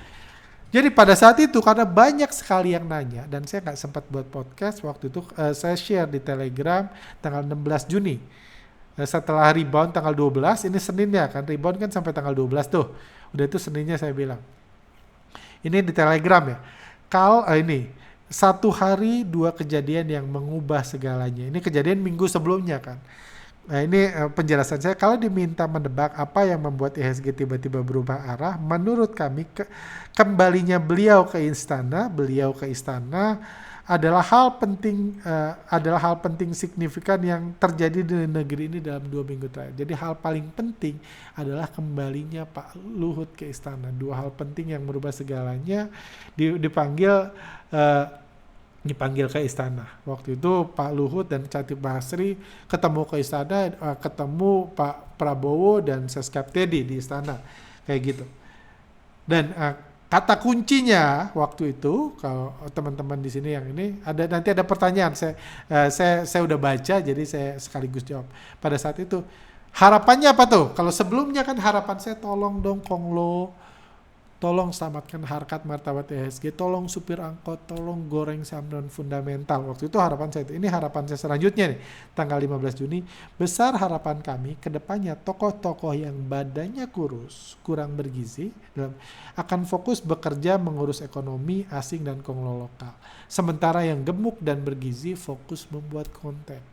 Jadi pada saat itu karena banyak sekali yang nanya dan saya nggak sempat buat podcast waktu itu, saya share di Telegram tanggal 16 Juni. Setelah rebound tanggal 12, ini Seninnya kan, rebound kan sampai tanggal 12 tuh. Udah itu Seninnya saya bilang, ini di Telegram ya. Ini 1 hari 2 kejadian yang mengubah segalanya. Ini kejadian minggu sebelumnya kan. Nah ini penjelasan saya. Kalau diminta menebak apa yang membuat IHSG tiba-tiba berubah arah, menurut kami kembalinya beliau ke istana adalah hal penting signifikan yang terjadi di negeri ini dalam 2 minggu terakhir. Jadi hal paling penting adalah kembalinya Pak Luhut ke istana. 2 hal penting yang merubah segalanya dipanggil ke istana. Waktu itu Pak Luhut dan Chatib Basri ketemu ke istana, ketemu Pak Prabowo dan Seskap Teddy di istana, kayak gitu. Dan kata kuncinya waktu itu, kalau teman-teman di sini yang ini nanti ada pertanyaan, saya udah baca jadi saya sekaligus jawab. Pada saat itu harapannya apa tuh? Kalau sebelumnya kan harapan saya tolong dong Konglo, tolong selamatkan harkat martabat IHSG, tolong supir angkot, tolong goreng saham non fundamental. Waktu itu harapan saya itu. Ini harapan saya selanjutnya nih, tanggal 15 Juni. Besar harapan kami kedepannya tokoh-tokoh yang badannya kurus, kurang bergizi, akan fokus bekerja mengurus ekonomi asing dan konglo lokal. Sementara yang gemuk dan bergizi fokus membuat konten.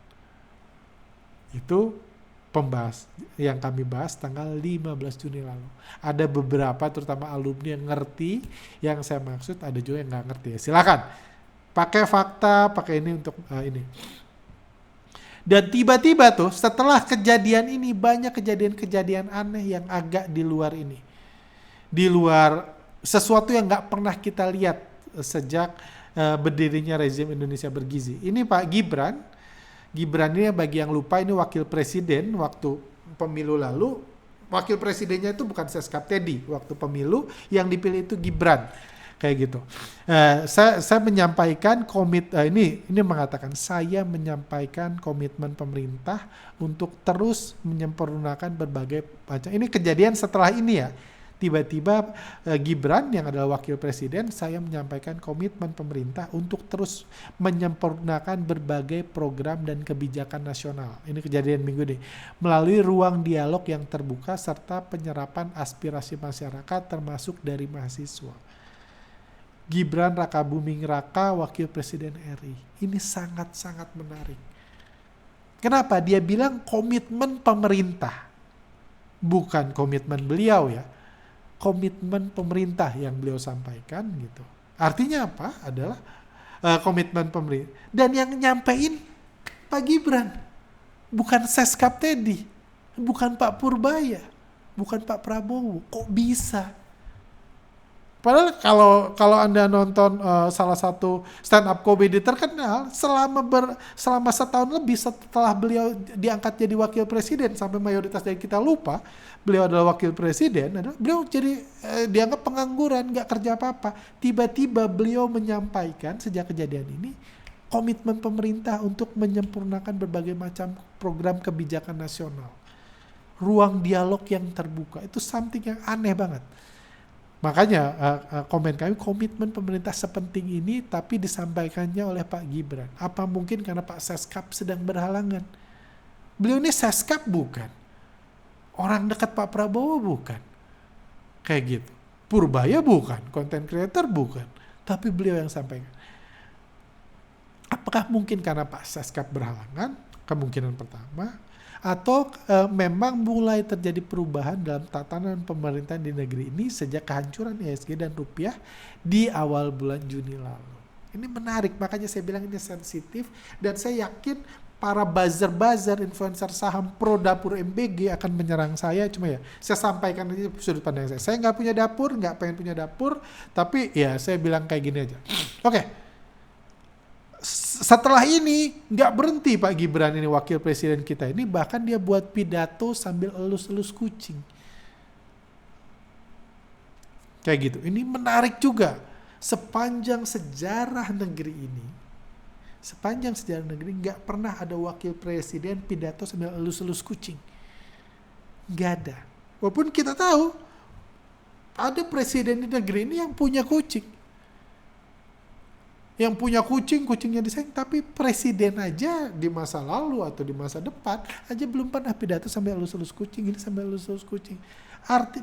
Itu pembahas yang kami bahas tanggal 15 Juni lalu. Ada beberapa terutama alumni yang ngerti yang saya maksud, ada juga yang nggak ngerti. Silakan pakai fakta, pakai ini untuk ini. Dan tiba-tiba tuh setelah kejadian ini banyak kejadian-kejadian aneh yang agak di luar ini. Di luar sesuatu yang nggak pernah kita lihat sejak berdirinya rezim Indonesia Bergizi. Ini Pak Gibran ini bagi yang lupa ini wakil presiden waktu pemilu lalu. Wakil presidennya itu bukan Seskap Teddy. Waktu pemilu yang dipilih itu Gibran. Kayak gitu. Saya menyampaikan ini mengatakan saya menyampaikan komitmen pemerintah untuk terus menyempurnakan berbagai macam. Ini kejadian setelah ini ya. Tiba-tiba Gibran yang adalah wakil presiden, saya menyampaikan komitmen pemerintah untuk terus menyempurnakan berbagai program dan kebijakan nasional. Ini kejadian minggu ini. Melalui ruang dialog yang terbuka serta penyerapan aspirasi masyarakat termasuk dari mahasiswa. Gibran Rakabuming Raka, wakil presiden RI. Ini sangat-sangat menarik. Kenapa? Dia bilang komitmen pemerintah. Bukan komitmen beliau ya. Komitmen pemerintah yang beliau sampaikan gitu. Artinya apa? Adalah komitmen pemerintah. Dan yang nyampein Pak Gibran. Bukan Seskap Teddy. Bukan Pak Purbaya. Bukan Pak Prabowo. Kok bisa? Padahal kalau Anda nonton salah satu stand up comedy terkenal selama setahun lebih setelah beliau diangkat jadi wakil presiden sampai mayoritas dari kita lupa beliau adalah wakil presiden, beliau jadi dianggap pengangguran, nggak kerja apa-apa. Tiba-tiba beliau menyampaikan sejak kejadian ini komitmen pemerintah untuk menyempurnakan berbagai macam program kebijakan nasional. Ruang dialog yang terbuka itu something yang aneh banget. Makanya komen kami, komitmen pemerintah sepenting ini tapi disampaikannya oleh Pak Gibran. Apa mungkin karena Pak Seskap sedang berhalangan? Beliau ini Seskap bukan. Orang dekat Pak Prabowo bukan. Kayak gitu. Purbaya bukan. Content creator bukan. Tapi beliau yang sampaikan. Apakah mungkin karena Pak Seskap berhalangan? Kemungkinan pertama. Atau memang mulai terjadi perubahan dalam tatanan pemerintahan di negeri ini sejak kehancuran IHSG dan rupiah di awal bulan Juni lalu. Ini menarik, makanya saya bilang ini sensitif dan saya yakin para buzzer-buzzer influencer saham pro dapur MBG akan menyerang saya. Cuma ya saya sampaikan aja sudut pandang saya. Saya nggak punya dapur, nggak pengen punya dapur, tapi ya saya bilang kayak gini aja. Oke. Setelah ini nggak berhenti Pak Gibran ini wakil presiden kita ini, bahkan dia buat pidato sambil elus-elus kucing. Kayak gitu. Ini menarik juga. Sepanjang sejarah negeri ini nggak pernah ada wakil presiden pidato sambil elus-elus kucing. Nggak ada. Walaupun kita tahu ada presiden di negeri ini yang punya kucing. Yang punya kucing, kucingnya disayang, tapi presiden aja di masa lalu atau di masa depan aja belum pernah pidato sampai elus-elus kucing, ini sampai elus-elus kucing.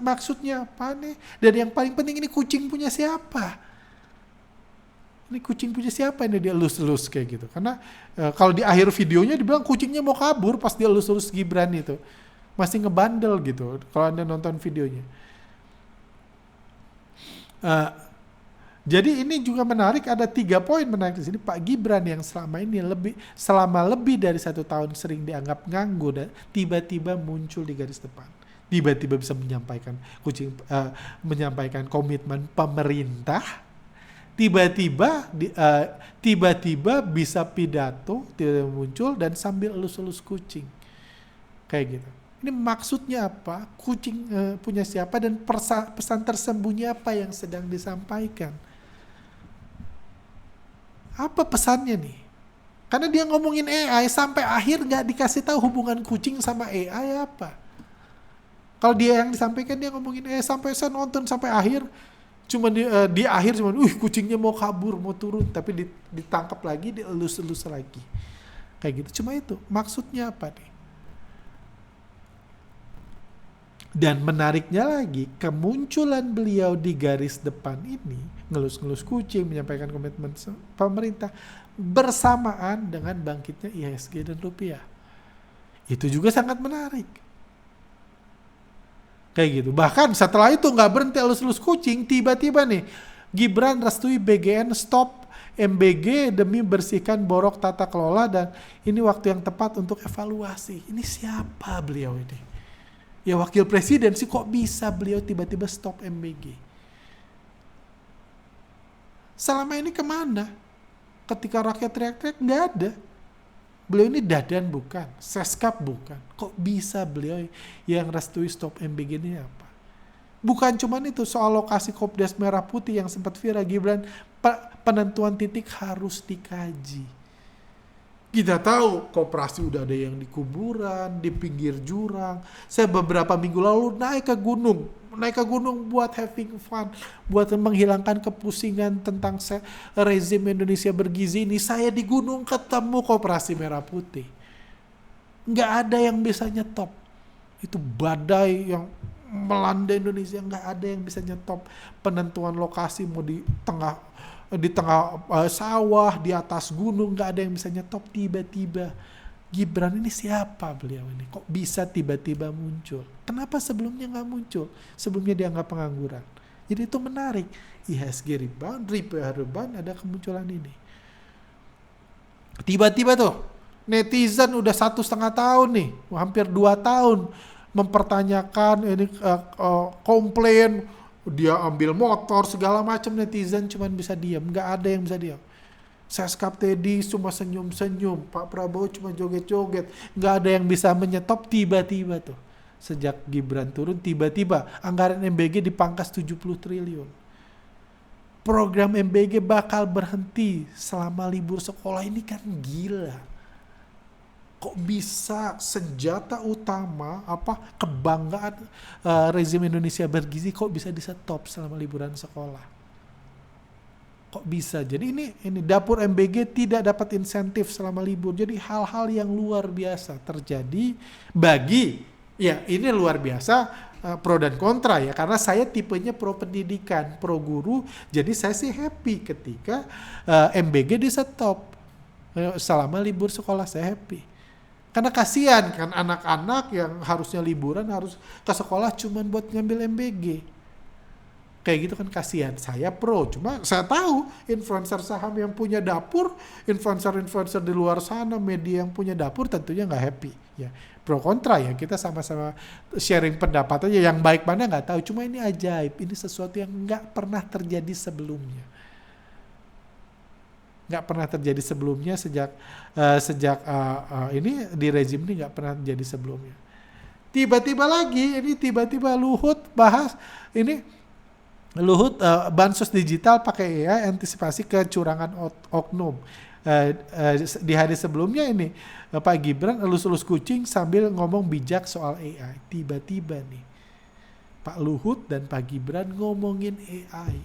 Maksudnya apa nih? Dan yang paling penting, ini kucing punya siapa? Ini kucing punya siapa ini dia elus-elus kayak gitu? Karena kalau di akhir videonya dibilang kucingnya mau kabur pas dia elus-elus Gibran itu. Masih ngebandel gitu kalau Anda nonton videonya. Jadi ini juga menarik, ada 3 poin menarik di sini. Pak Gibran yang selama lebih dari 1 tahun sering dianggap nganggur dan tiba-tiba muncul di garis depan. Tiba-tiba bisa menyampaikan komitmen pemerintah. Tiba-tiba bisa pidato, tiba-tiba muncul dan sambil elus-elus kucing. Kayak gitu. Ini maksudnya apa? Kucing punya siapa dan pesan tersembunyi apa yang sedang disampaikan? Apa pesannya nih? Karena dia ngomongin AI sampai akhir nggak dikasih tahu hubungan kucing sama AI apa. Kalau dia yang disampaikan, dia ngomongin AI sampai saya nonton sampai akhir, cuma di akhir cuma, kucingnya mau kabur, mau turun, tapi ditangkap lagi, dielus-elus lagi, kayak gitu. Cuma itu maksudnya apa nih? Dan menariknya lagi, kemunculan beliau di garis depan ini, ngelus-ngelus kucing, menyampaikan komitmen pemerintah, bersamaan dengan bangkitnya IHSG dan rupiah. Itu juga sangat menarik. Kayak gitu. Bahkan setelah itu nggak berhenti elus-elus kucing, tiba-tiba nih, Gibran restui BGN stop MBG demi bersihkan borok tata kelola dan ini waktu yang tepat untuk evaluasi. Ini siapa beliau ini? Ya wakil presiden sih, kok bisa beliau tiba-tiba stop MBG? Selama ini kemana? Ketika rakyat teriak-teriak nggak ada. Beliau ini dadan bukan, seskap bukan. Kok bisa beliau yang restui stop MBG ini apa? Bukan cuman itu, soal lokasi Kopdar Merah Putih yang sempat viral Gibran, penentuan titik harus dikaji. Kita tahu koperasi udah ada yang di kuburan, di pinggir jurang. Saya beberapa minggu lalu naik ke gunung buat having fun, buat menghilangkan kepusingan tentang rezim Indonesia bergizi ini. Saya di gunung ketemu koperasi Merah Putih. Nggak ada yang bisa nyetop. Itu badai yang melanda Indonesia, nggak ada yang bisa nyetop penentuan lokasi, mau di tengah sawah, di atas gunung, nggak ada yang bisa nyetop. Tiba-tiba Gibran ini siapa beliau ini? Kok bisa tiba-tiba muncul? Kenapa sebelumnya nggak muncul? Sebelumnya dianggap pengangguran. Jadi itu menarik. IHSG rebound, rupiah rebound, ada kemunculan ini. Tiba-tiba tuh netizen udah 1,5 tahun nih, hampir 2 tahun mempertanyakan ini, komplain. Dia ambil motor segala macam, netizen cuman bisa diam, nggak ada yang bisa diam. Seskap Teddy cuma senyum-senyum, Pak Prabowo cuma joget-joget, nggak ada yang bisa menyetop. Tiba-tiba tuh sejak Gibran turun, tiba-tiba anggaran MBG dipangkas 70 triliun. Program MBG bakal berhenti selama libur sekolah, ini kan gila. Kok bisa senjata utama, kebanggaan rezim Indonesia bergizi kok bisa di-stop selama liburan sekolah? Kok bisa? Jadi ini dapur MBG tidak dapat insentif selama libur. Jadi hal-hal yang luar biasa terjadi ini luar biasa, pro dan kontra ya. Karena saya tipenya pro pendidikan, pro guru. Jadi saya sih happy ketika MBG di-stop selama libur sekolah, saya happy. Karena kasihan kan anak-anak yang harusnya liburan harus ke sekolah cuman buat ngambil MBG. Kayak gitu kan kasihan. Saya pro, cuma saya tahu influencer saham yang punya dapur, influencer-influencer di luar sana, media yang punya dapur tentunya nggak happy. Ya, pro kontra ya, kita sama-sama sharing pendapat aja. Yang baik mana nggak tahu, cuma ini ajaib. Ini sesuatu yang nggak pernah terjadi sebelumnya. Nggak pernah terjadi sebelumnya sejak ini di rezim ini nggak pernah terjadi sebelumnya. Tiba-tiba Luhut bahas ini, bansos digital pakai AI antisipasi kecurangan oknum. Di hari sebelumnya ini Pak Gibran elus-elus kucing sambil ngomong bijak soal AI. Tiba-tiba nih Pak Luhut dan Pak Gibran ngomongin AI,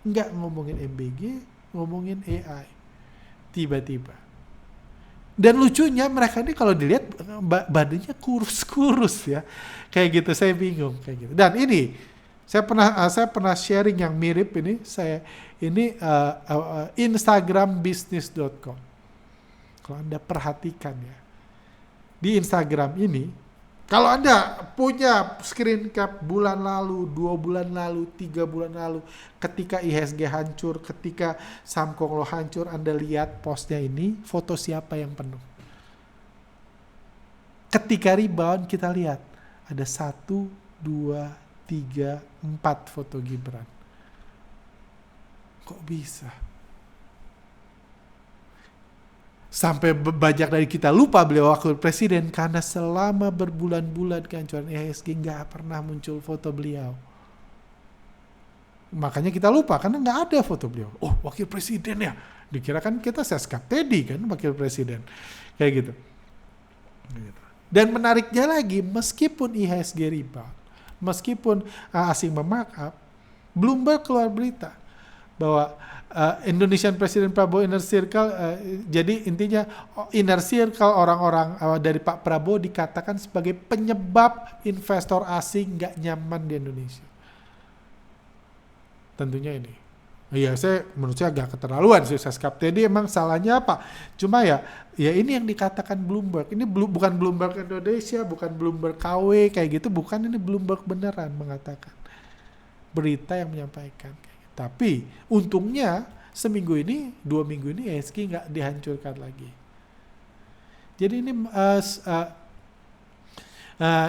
nggak ngomongin MBG, ngomongin AI. Tiba-tiba. Dan lucunya mereka ini kalau dilihat badannya kurus-kurus ya. Kayak gitu, saya bingung kayak gitu. Dan ini saya pernah sharing yang mirip ini. Instagrambusiness.com. Kalau Anda perhatikan ya. Di Instagram ini, kalau Anda punya screen cap bulan lalu, 2 bulan lalu, 3 bulan lalu, ketika IHSG hancur, ketika saham Konglo hancur, Anda lihat postnya ini, foto siapa yang penuh. Ketika rebound, kita lihat, ada 1, 2, 3, 4 foto Gibran. Kok bisa? Sampai banyak dari kita lupa beliau wakil presiden karena selama berbulan-bulan kehancuran IHSG nggak pernah muncul foto beliau. Makanya kita lupa karena nggak ada foto beliau. Oh, wakil presiden ya. Dikira kan kita seskap Teddy kan wakil presiden. Kayak gitu. Dan menariknya lagi, meskipun IHSG rebound, meskipun asing memarkup, Bloomberg keluar berita bahwa Indonesian President Prabowo Inner Circle, jadi intinya Inner Circle orang-orang dari Pak Prabowo dikatakan sebagai penyebab investor asing nggak nyaman di Indonesia. Tentunya ini. Iya, menurut saya agak keterlaluan sih seskap. Jadi emang salahnya apa? Cuma ya ini yang dikatakan Bloomberg. Ini bukan Bloomberg Indonesia, bukan Bloomberg KW kayak gitu, bukan, ini Bloomberg beneran mengatakan. Berita yang menyampaikan. Tapi untungnya seminggu ini, 2 minggu ini IHSG nggak dihancurkan lagi. Jadi ini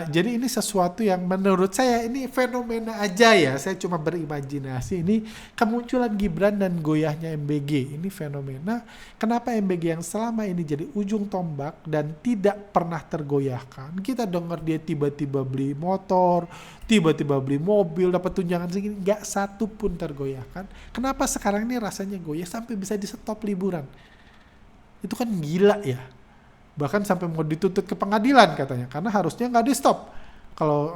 jadi ini sesuatu yang menurut saya ini fenomena aja ya. Saya cuma berimajinasi. Ini kemunculan Gibran dan goyahnya MBG. Ini fenomena. Kenapa MBG yang selama ini jadi ujung tombak dan tidak pernah tergoyahkan. Kita dengar dia tiba-tiba beli motor, tiba-tiba beli mobil, dapat tunjangan segini. Nggak satu pun tergoyahkan. Kenapa sekarang ini rasanya goyah sampai bisa di stop liburan? Itu kan gila ya. Bahkan sampai mau dituntut ke pengadilan katanya, karena harusnya nggak di stop. Kalau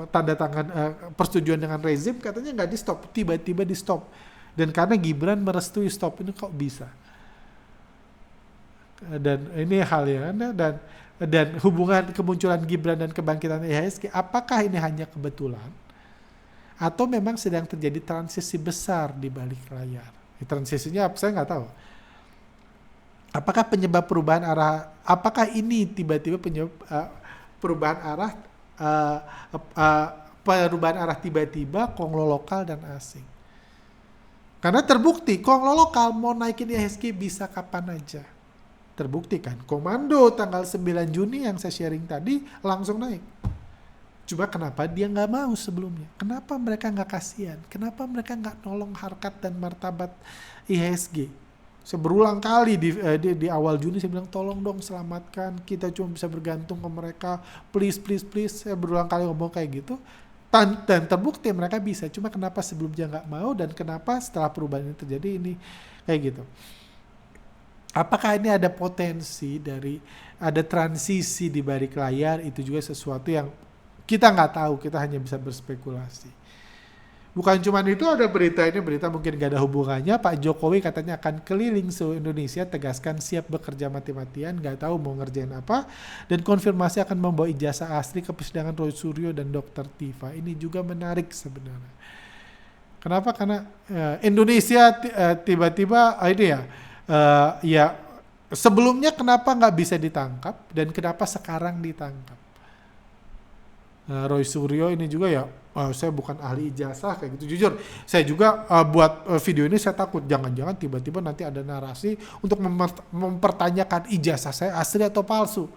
tanda tangan persetujuan dengan rezim katanya nggak di stop, tiba-tiba di stop. Dan karena Gibran merestui stop ini kok bisa? Dan ini hal ya, dan hubungan kemunculan Gibran dan kebangkitan IHSG, apakah ini hanya kebetulan atau memang sedang terjadi transisi besar di balik layar? Transisinya apa saya nggak tahu. Apakah penyebab perubahan arah? Apakah ini tiba-tiba penyebab perubahan arah? Perubahan arah tiba-tiba Konglo lokal dan asing. Karena terbukti Konglo lokal mau naikin IHSG bisa kapan aja. Terbukti kan? Komando tanggal 9 Juni yang saya sharing tadi langsung naik. Coba kenapa dia nggak mau sebelumnya? Kenapa mereka nggak kasihan? Kenapa mereka nggak nolong harkat dan martabat IHSG? Saya berulang kali di awal Juni saya bilang tolong dong selamatkan, kita cuma bisa bergantung ke mereka, please. Saya berulang kali ngomong kayak gitu, dan terbukti mereka bisa. Cuma kenapa sebelumnya nggak mau dan kenapa setelah perubahan ini terjadi ini kayak gitu. Apakah ini ada potensi dari ada transisi di balik layar? Itu juga sesuatu yang kita nggak tahu, kita hanya bisa berspekulasi. Bukan cuma itu, ada berita mungkin gak ada hubungannya. Pak Jokowi katanya akan keliling seluruh Indonesia, tegaskan siap bekerja mati-matian, gak tahu mau ngerjain apa. Dan konfirmasi akan membawa ijazah asli ke persidangan Roy Suryo dan Dr. Tifa. Ini juga menarik sebenarnya. Kenapa? Karena Indonesia tiba-tiba ini ya sebelumnya kenapa gak bisa ditangkap dan kenapa sekarang ditangkap. Roy Suryo ini juga ya, saya bukan ahli ijazah kayak gitu. Jujur, saya juga buat video ini saya takut jangan-jangan tiba-tiba nanti ada narasi untuk mempertanyakan ijazah saya asli atau palsu.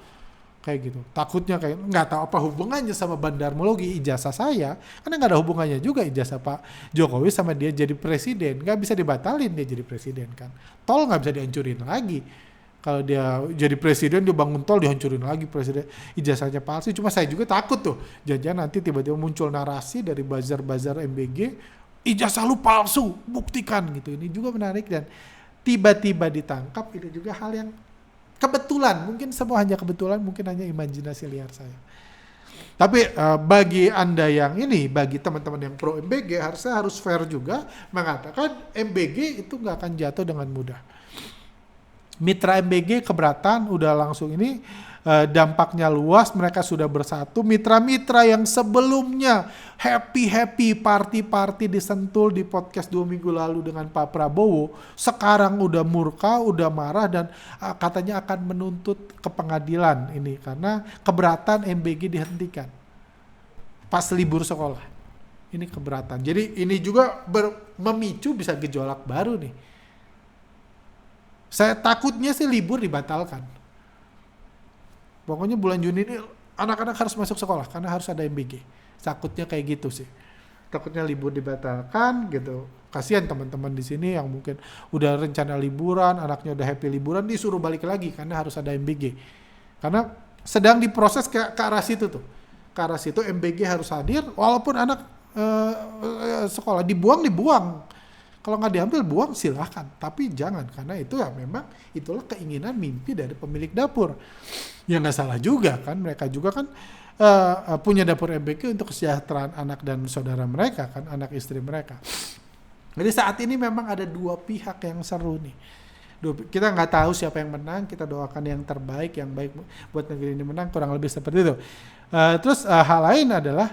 Kayak gitu. Takutnya kayak nggak tahu apa hubungannya sama bandarmologi ijazah saya, karena nggak ada hubungannya juga ijazah Pak Jokowi sama dia jadi presiden. Nggak bisa dibatalin dia jadi presiden kan. Tol nggak bisa dihancurin lagi. Kalau dia jadi presiden, dia bangun tol, dihancurin lagi presiden. Ijazahnya palsu. Cuma saya juga takut tuh. Jangan-jangan nanti tiba-tiba muncul narasi dari bazar-bazar MBG, ijazah lu palsu, buktikan gitu. Ini juga menarik dan tiba-tiba ditangkap. Ini juga hal yang kebetulan. Mungkin semua hanya kebetulan, mungkin hanya imajinasi liar saya. Tapi bagi Anda yang bagi teman-teman yang pro MBG, harus fair juga mengatakan MBG itu nggak akan jatuh dengan mudah. Mitra MBG keberatan, udah langsung dampaknya luas, mereka sudah bersatu. Mitra-mitra yang sebelumnya happy party di Sentul di podcast 2 minggu lalu dengan Pak Prabowo, sekarang udah murka, udah marah dan katanya akan menuntut ke pengadilan ini karena keberatan MBG dihentikan pas libur sekolah. Ini keberatan. Jadi ini juga memicu bisa gejolak baru nih. Saya takutnya sih libur dibatalkan. Pokoknya bulan Juni ini anak-anak harus masuk sekolah karena harus ada MBG. Takutnya kayak gitu sih. Takutnya libur dibatalkan gitu. Kasihan teman-teman di sini yang mungkin udah rencana liburan, anaknya udah happy liburan, disuruh balik lagi karena harus ada MBG. Karena sedang diproses ke arah situ tuh. Ke arah situ MBG harus hadir walaupun anak sekolah dibuang. Kalau nggak diambil buang silahkan, tapi jangan karena itu memang itulah keinginan mimpi dari pemilik dapur. Ya nggak salah juga kan, mereka juga kan punya dapur MBG untuk kesejahteraan anak dan saudara mereka kan, anak istri mereka. Jadi saat ini memang ada dua pihak yang seru nih. Kita nggak tahu siapa yang menang, kita doakan yang terbaik, yang baik buat negeri ini menang, kurang lebih seperti itu. Terus hal lain adalah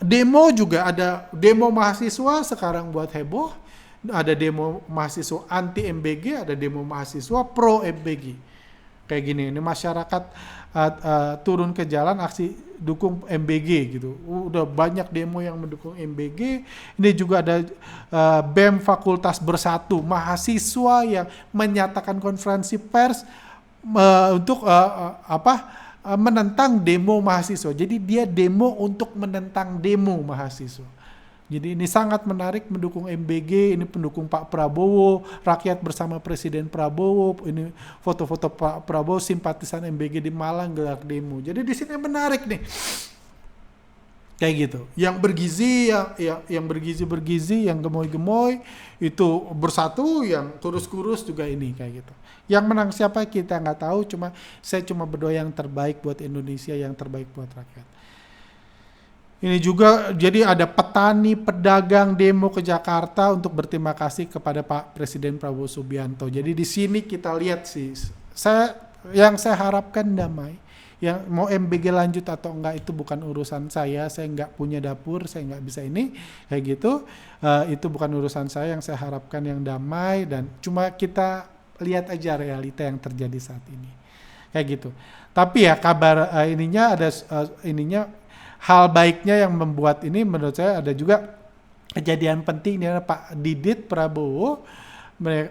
demo juga, ada demo mahasiswa sekarang buat heboh. Ada demo mahasiswa anti MBG, ada demo mahasiswa pro MBG. Kayak gini, ini masyarakat turun ke jalan aksi dukung MBG gitu. Udah banyak demo yang mendukung MBG. Ini juga ada BEM Fakultas Bersatu, mahasiswa yang menyatakan konferensi pers untuk menentang demo mahasiswa. Jadi dia demo untuk menentang demo mahasiswa. Jadi ini sangat menarik, mendukung MBG, ini pendukung Pak Prabowo, rakyat bersama Presiden Prabowo, ini foto-foto Pak Prabowo, simpatisan MBG di Malang gelar demo. Jadi di sini menarik nih. Kayak gitu. Yang bergizi, yang bergizi, yang gemoy-gemoy itu bersatu, yang kurus-kurus juga ini kayak gitu. Yang menang siapa kita nggak tahu, saya cuma berdoa yang terbaik buat Indonesia, yang terbaik buat rakyat. Ini juga jadi ada petani, pedagang demo ke Jakarta untuk berterima kasih kepada Pak Presiden Prabowo Subianto. Jadi di sini kita lihat sih, yang saya harapkan damai. Yang mau MBG lanjut atau enggak itu bukan urusan saya nggak punya dapur, saya nggak bisa kayak gitu. Itu bukan urusan saya, yang saya harapkan yang damai dan cuma kita lihat aja realita yang terjadi saat ini. Kayak gitu. Tapi ya kabar hal baiknya yang membuat ini menurut saya ada juga kejadian penting ini adalah Pak Didit Prabowo,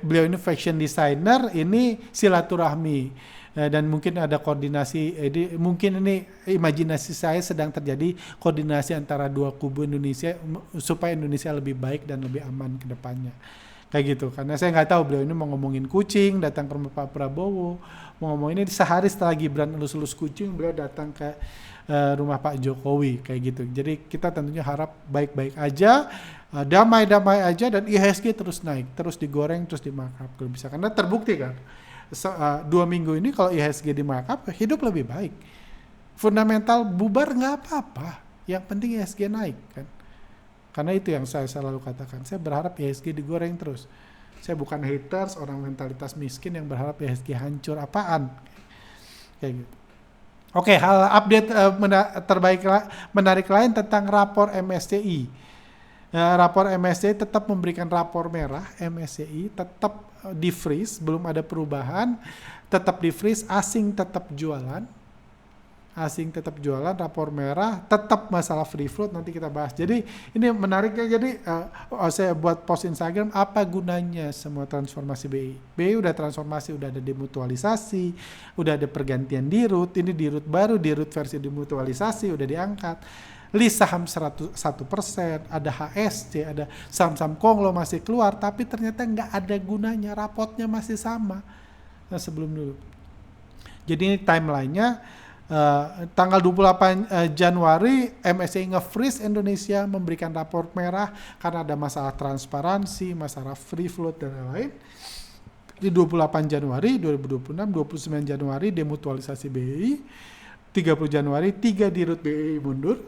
beliau ini fashion designer, ini silaturahmi dan mungkin ada koordinasi, mungkin ini imajinasi saya sedang terjadi koordinasi antara dua kubu Indonesia supaya Indonesia lebih baik dan lebih aman ke depannya. Kayak gitu, karena saya nggak tahu beliau ini mau ngomongin kucing, datang ke rumah Pak Prabowo, mau ngomongin ini sehari setelah Gibran elus-elus kucing, beliau datang ke rumah Pak Jokowi, kayak gitu. Jadi kita tentunya harap baik-baik aja, damai-damai aja, dan IHSG terus naik, terus digoreng, terus di-markup kalau bisa. Karena terbukti kan, 2 minggu ini kalau IHSG di-markup, hidup lebih baik. Fundamental bubar nggak apa-apa, yang penting IHSG naik kan. Karena itu yang saya selalu katakan, saya berharap IHSG digoreng terus. Saya bukan haters, orang mentalitas miskin yang berharap IHSG hancur, apaan. Kayak gitu. Oke, hal update menarik lain tentang rapor MSCI. Rapor MSCI tetap memberikan rapor merah, MSCI tetap di-freeze, belum ada perubahan, tetap di-freeze, asing tetap jualan, rapor merah, tetap masalah free float, nanti kita bahas. Jadi ini menariknya, jadi saya buat post Instagram, apa gunanya semua transformasi BI. BI udah transformasi, udah ada demutualisasi, udah ada pergantian dirut, ini dirut baru, dirut versi demutualisasi, udah diangkat. List saham 100%, ada HSC, ada saham-saham konglo masih keluar, tapi ternyata nggak ada gunanya, rapotnya masih sama sebelum dulu. Jadi ini timelinenya, tanggal 28 Januari MSCI nge-freeze Indonesia, memberikan rapor merah karena ada masalah transparansi, masalah free float dan lain-lain. Di 28 Januari 2026, 29 Januari demutualisasi BI, 30 Januari 3 di Rut BEI mundur.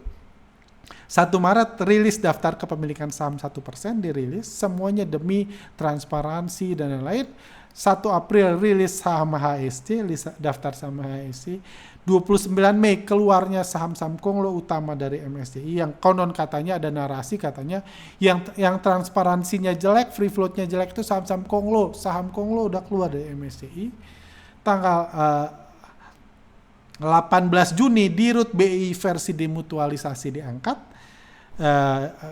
1 Maret rilis daftar kepemilikan saham 1% dirilis, semuanya demi transparansi dan lain-lain. 1 April rilis saham HSC, daftar saham HSC. 29 Mei keluarnya saham-saham konglo utama dari MSCI yang konon katanya ada narasi katanya yang transparansinya jelek, free floatnya jelek itu saham-saham konglo. Saham konglo udah keluar dari MSCI. Tanggal 18 Juni di Rut BEI versi demutualisasi diangkat.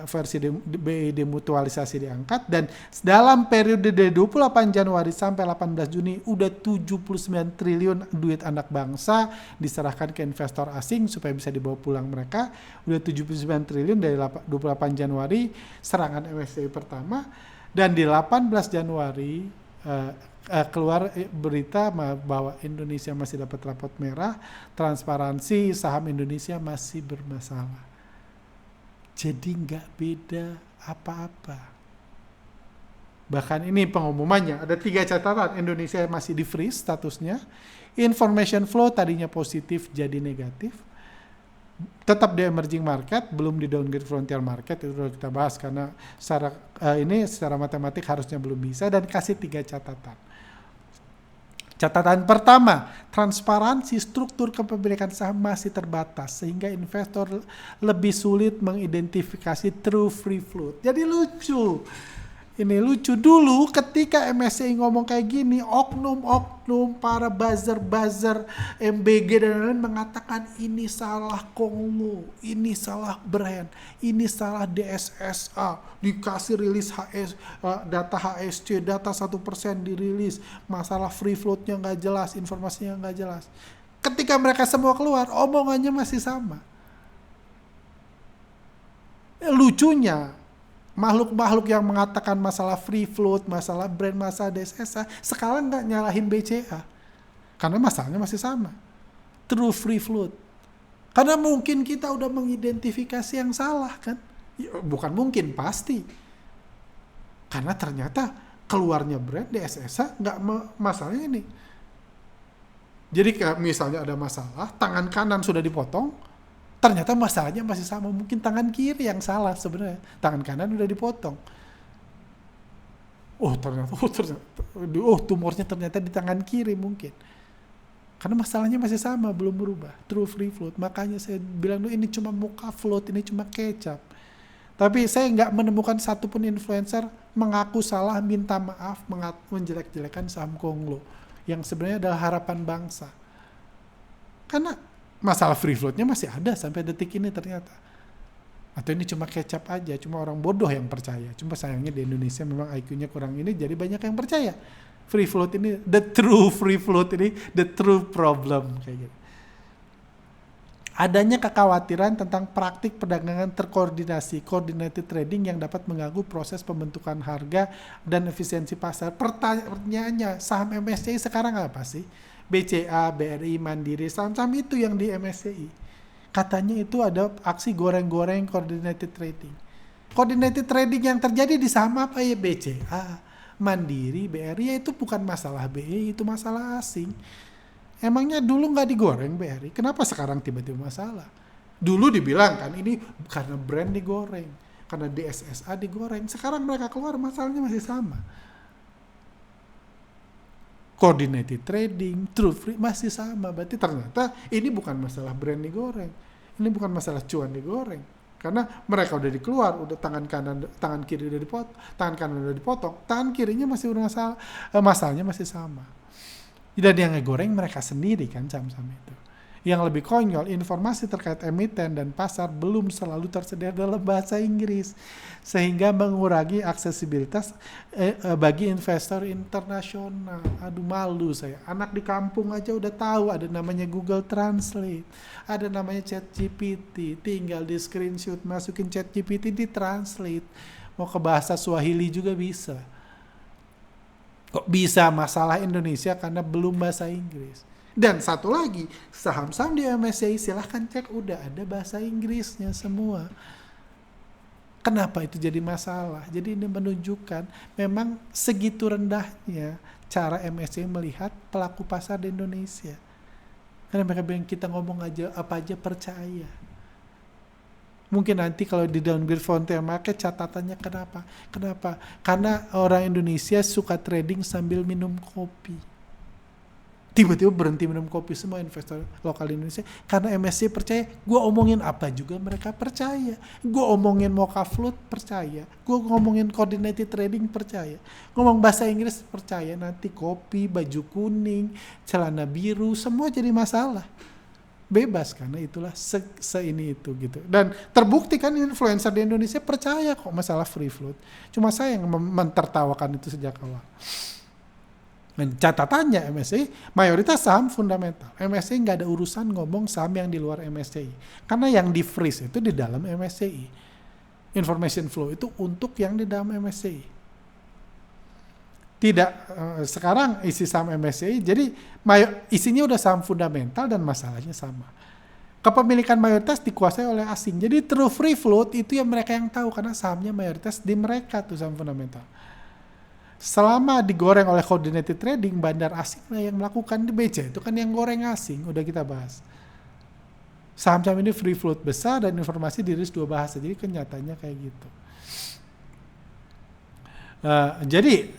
Versi BEI demutualisasi diangkat, dan dalam periode dari 28 Januari sampai 18 Juni udah 79 triliun duit anak bangsa diserahkan ke investor asing supaya bisa dibawa pulang mereka. Udah 79 triliun dari 28 Januari serangan MSCI pertama, dan di 18 Januari keluar berita bahwa Indonesia masih dapat rapot merah, transparansi saham Indonesia masih bermasalah. Jadi nggak beda apa-apa. Bahkan ini pengumumannya, ada 3 catatan. Indonesia masih di freeze statusnya. Information flow tadinya positif jadi negatif. Tetap di emerging market, belum di downgrade frontier market. Itu sudah kita bahas karena secara matematik harusnya belum bisa. Dan kasih 3 catatan. Catatan pertama, transparansi struktur kepemilikan saham masih terbatas sehingga investor lebih sulit mengidentifikasi true free float. Jadi lucu. Ini lucu dulu ketika MSCI ngomong kayak gini, oknum-oknum para buzzer-buzzer MBG dan lain-lain mengatakan ini salah Konglo, ini salah brand, ini salah DSSA, dikasih rilis data HSC, data 1% dirilis, masalah free floatnya nggak jelas, informasinya nggak jelas. Ketika mereka semua keluar, omongannya masih sama. Lucunya, makhluk-makhluk yang mengatakan masalah free float, masalah brand, masalah DSSA, sekarang nggak nyalahin BCA. Karena masalahnya masih sama. True free float. Karena mungkin kita udah mengidentifikasi yang salah kan. Ya, bukan mungkin, pasti. Karena ternyata keluarnya brand DSSA nggak masalahnya ini. Jadi misalnya ada masalah, tangan kanan sudah dipotong, ternyata masalahnya masih sama. Mungkin tangan kiri yang salah sebenarnya. Tangan kanan udah dipotong. Tumornya ternyata di tangan kiri mungkin. Karena masalahnya masih sama, belum berubah. True free float. Makanya saya bilang ini cuma muka float, ini cuma kecap. Tapi saya nggak menemukan satupun influencer mengaku salah, minta maaf, menjelek-jelekan saham Konglo. Yang sebenarnya adalah harapan bangsa. Karena masalah free floatnya masih ada sampai detik ini ternyata. Atau ini cuma kecap aja, cuma orang bodoh yang percaya. Cuma sayangnya di Indonesia memang IQ-nya kurang ini, jadi banyak yang percaya. Free float ini, the true free float ini, the true problem. Kayak gitu. Adanya kekhawatiran tentang praktik perdagangan terkoordinasi, coordinated trading yang dapat mengganggu proses pembentukan harga dan efisiensi pasar. Pertanyaannya, saham MSCI sekarang apa sih? BCA, BRI, Mandiri, saham-saham itu yang di MSCI. Katanya itu ada aksi goreng-goreng coordinated trading. Coordinated trading yang terjadi di saham apa ya? BCA, Mandiri, BRI, ya itu bukan masalah BI, itu masalah asing. Emangnya dulu nggak digoreng BRI? Kenapa sekarang tiba-tiba masalah? Dulu dibilang kan ini karena brand digoreng, karena DSSA digoreng. Sekarang mereka keluar masalahnya masih sama. Coordinated trading, true free masih sama. Berarti ternyata ini bukan masalah brand digoreng. Ini bukan masalah cuan digoreng. Karena mereka udah dikeluar, udah tangan kiri udah dipotong, tangan kanan udah dipotong, tangan kirinya masih bermasalah, masalahnya masih sama. Dan yang ngegoreng mereka sendiri kan saham-saham itu. Yang lebih konyol, informasi terkait emiten dan pasar belum selalu tersedia dalam bahasa Inggris. Sehingga mengurangi aksesibilitas bagi investor internasional. Aduh malu saya. Anak di kampung aja udah tahu ada namanya Google Translate. Ada namanya ChatGPT. Tinggal di screenshot, masukin ChatGPT di translate. Mau ke bahasa Swahili juga bisa. Kok bisa masalah Indonesia karena belum bahasa Inggris. Dan satu lagi, saham-saham di MSCI silahkan cek, udah ada bahasa Inggrisnya semua. Kenapa itu jadi masalah? Jadi ini menunjukkan memang segitu rendahnya cara MSCI melihat pelaku pasar di Indonesia. Karena mereka bilang kita ngomong aja apa aja percaya. Mungkin nanti kalau di downgrade frontier market catatannya kenapa? Kenapa? Karena orang Indonesia suka trading sambil minum kopi. Tiba-tiba berhenti minum kopi semua investor lokal Indonesia karena MSCI percaya. Gue omongin apa juga mereka percaya. Gue omongin Mocha Float percaya. Gue ngomongin coordinated trading percaya. Ngomong bahasa Inggris percaya. Nanti kopi, baju kuning, celana biru semua jadi masalah. Bebas karena itulah ini itu gitu. Dan terbukti kan influencer di Indonesia percaya kok masalah free float. Cuma saya yang mentertawakan itu sejak awal. Dan catatannya MSCI mayoritas saham fundamental. MSCI nggak ada urusan ngomong saham yang di luar MSCI. Karena yang di freeze itu di dalam MSCI. Information flow itu untuk yang di dalam MSCI. Tidak, sekarang isi saham MSCI, jadi isinya udah saham fundamental dan masalahnya sama. Kepemilikan mayoritas dikuasai oleh asing. Jadi true free float itu yang mereka yang tahu karena sahamnya mayoritas di mereka tuh saham fundamental. Selama digoreng oleh coordinated trading, bandar asing lah yang melakukan di BC. Itu kan yang goreng asing, udah kita bahas. Saham-saham ini free float besar dan informasi dirilis 2 bahasa. Jadi kenyataannya kayak gitu. Jadi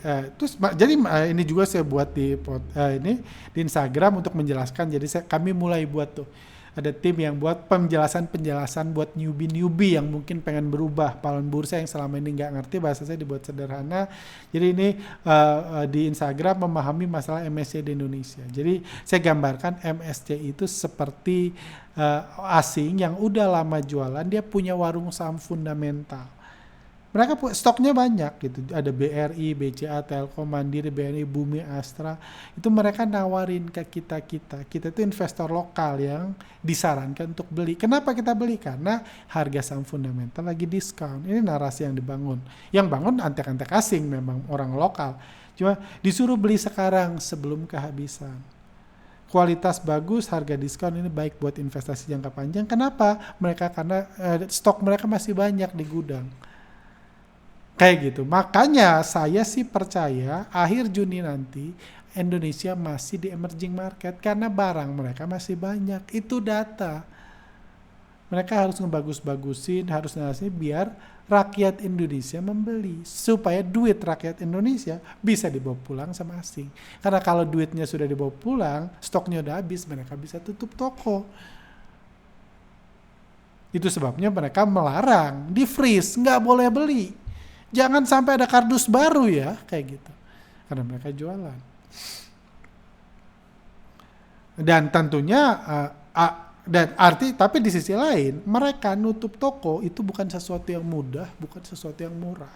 ini juga saya buat di Instagram untuk menjelaskan. Jadi kami mulai buat tuh. Ada tim yang buat penjelasan buat newbie yang mungkin pengen berubah pahlawan bursa yang selama ini nggak ngerti, bahasa saya dibuat sederhana. Jadi ini di Instagram memahami masalah MSCI di Indonesia. Jadi saya gambarkan MSCI itu seperti asing yang udah lama jualan, dia punya warung saham fundamental. Mereka stoknya banyak gitu. Ada BRI, BCA, Telkom, Mandiri, BNI, Bumi, Astra. Itu mereka nawarin ke kita. Kita itu investor lokal yang disarankan untuk beli. Kenapa kita beli? Karena harga saham fundamental lagi diskon. Ini narasi yang dibangun. Yang bangun antek-antek asing memang orang lokal. Cuma disuruh beli sekarang sebelum kehabisan. Kualitas bagus, harga diskon ini baik buat investasi jangka panjang. Kenapa? Karena stok mereka masih banyak di gudang. Kayak gitu. Makanya saya sih percaya akhir Juni nanti Indonesia masih di emerging market karena barang mereka masih banyak. Itu data. Mereka harus ngebagus-bagusin, harus ngasih biar rakyat Indonesia membeli. Supaya duit rakyat Indonesia bisa dibawa pulang sama asing. Karena kalau duitnya sudah dibawa pulang, stoknya udah habis, mereka bisa tutup toko. Itu sebabnya mereka melarang, di freeze, nggak boleh beli. Jangan sampai ada kardus baru ya, kayak gitu. Karena mereka jualan. Dan tentunya, tapi di sisi lain, mereka nutup toko itu bukan sesuatu yang mudah, bukan sesuatu yang murah.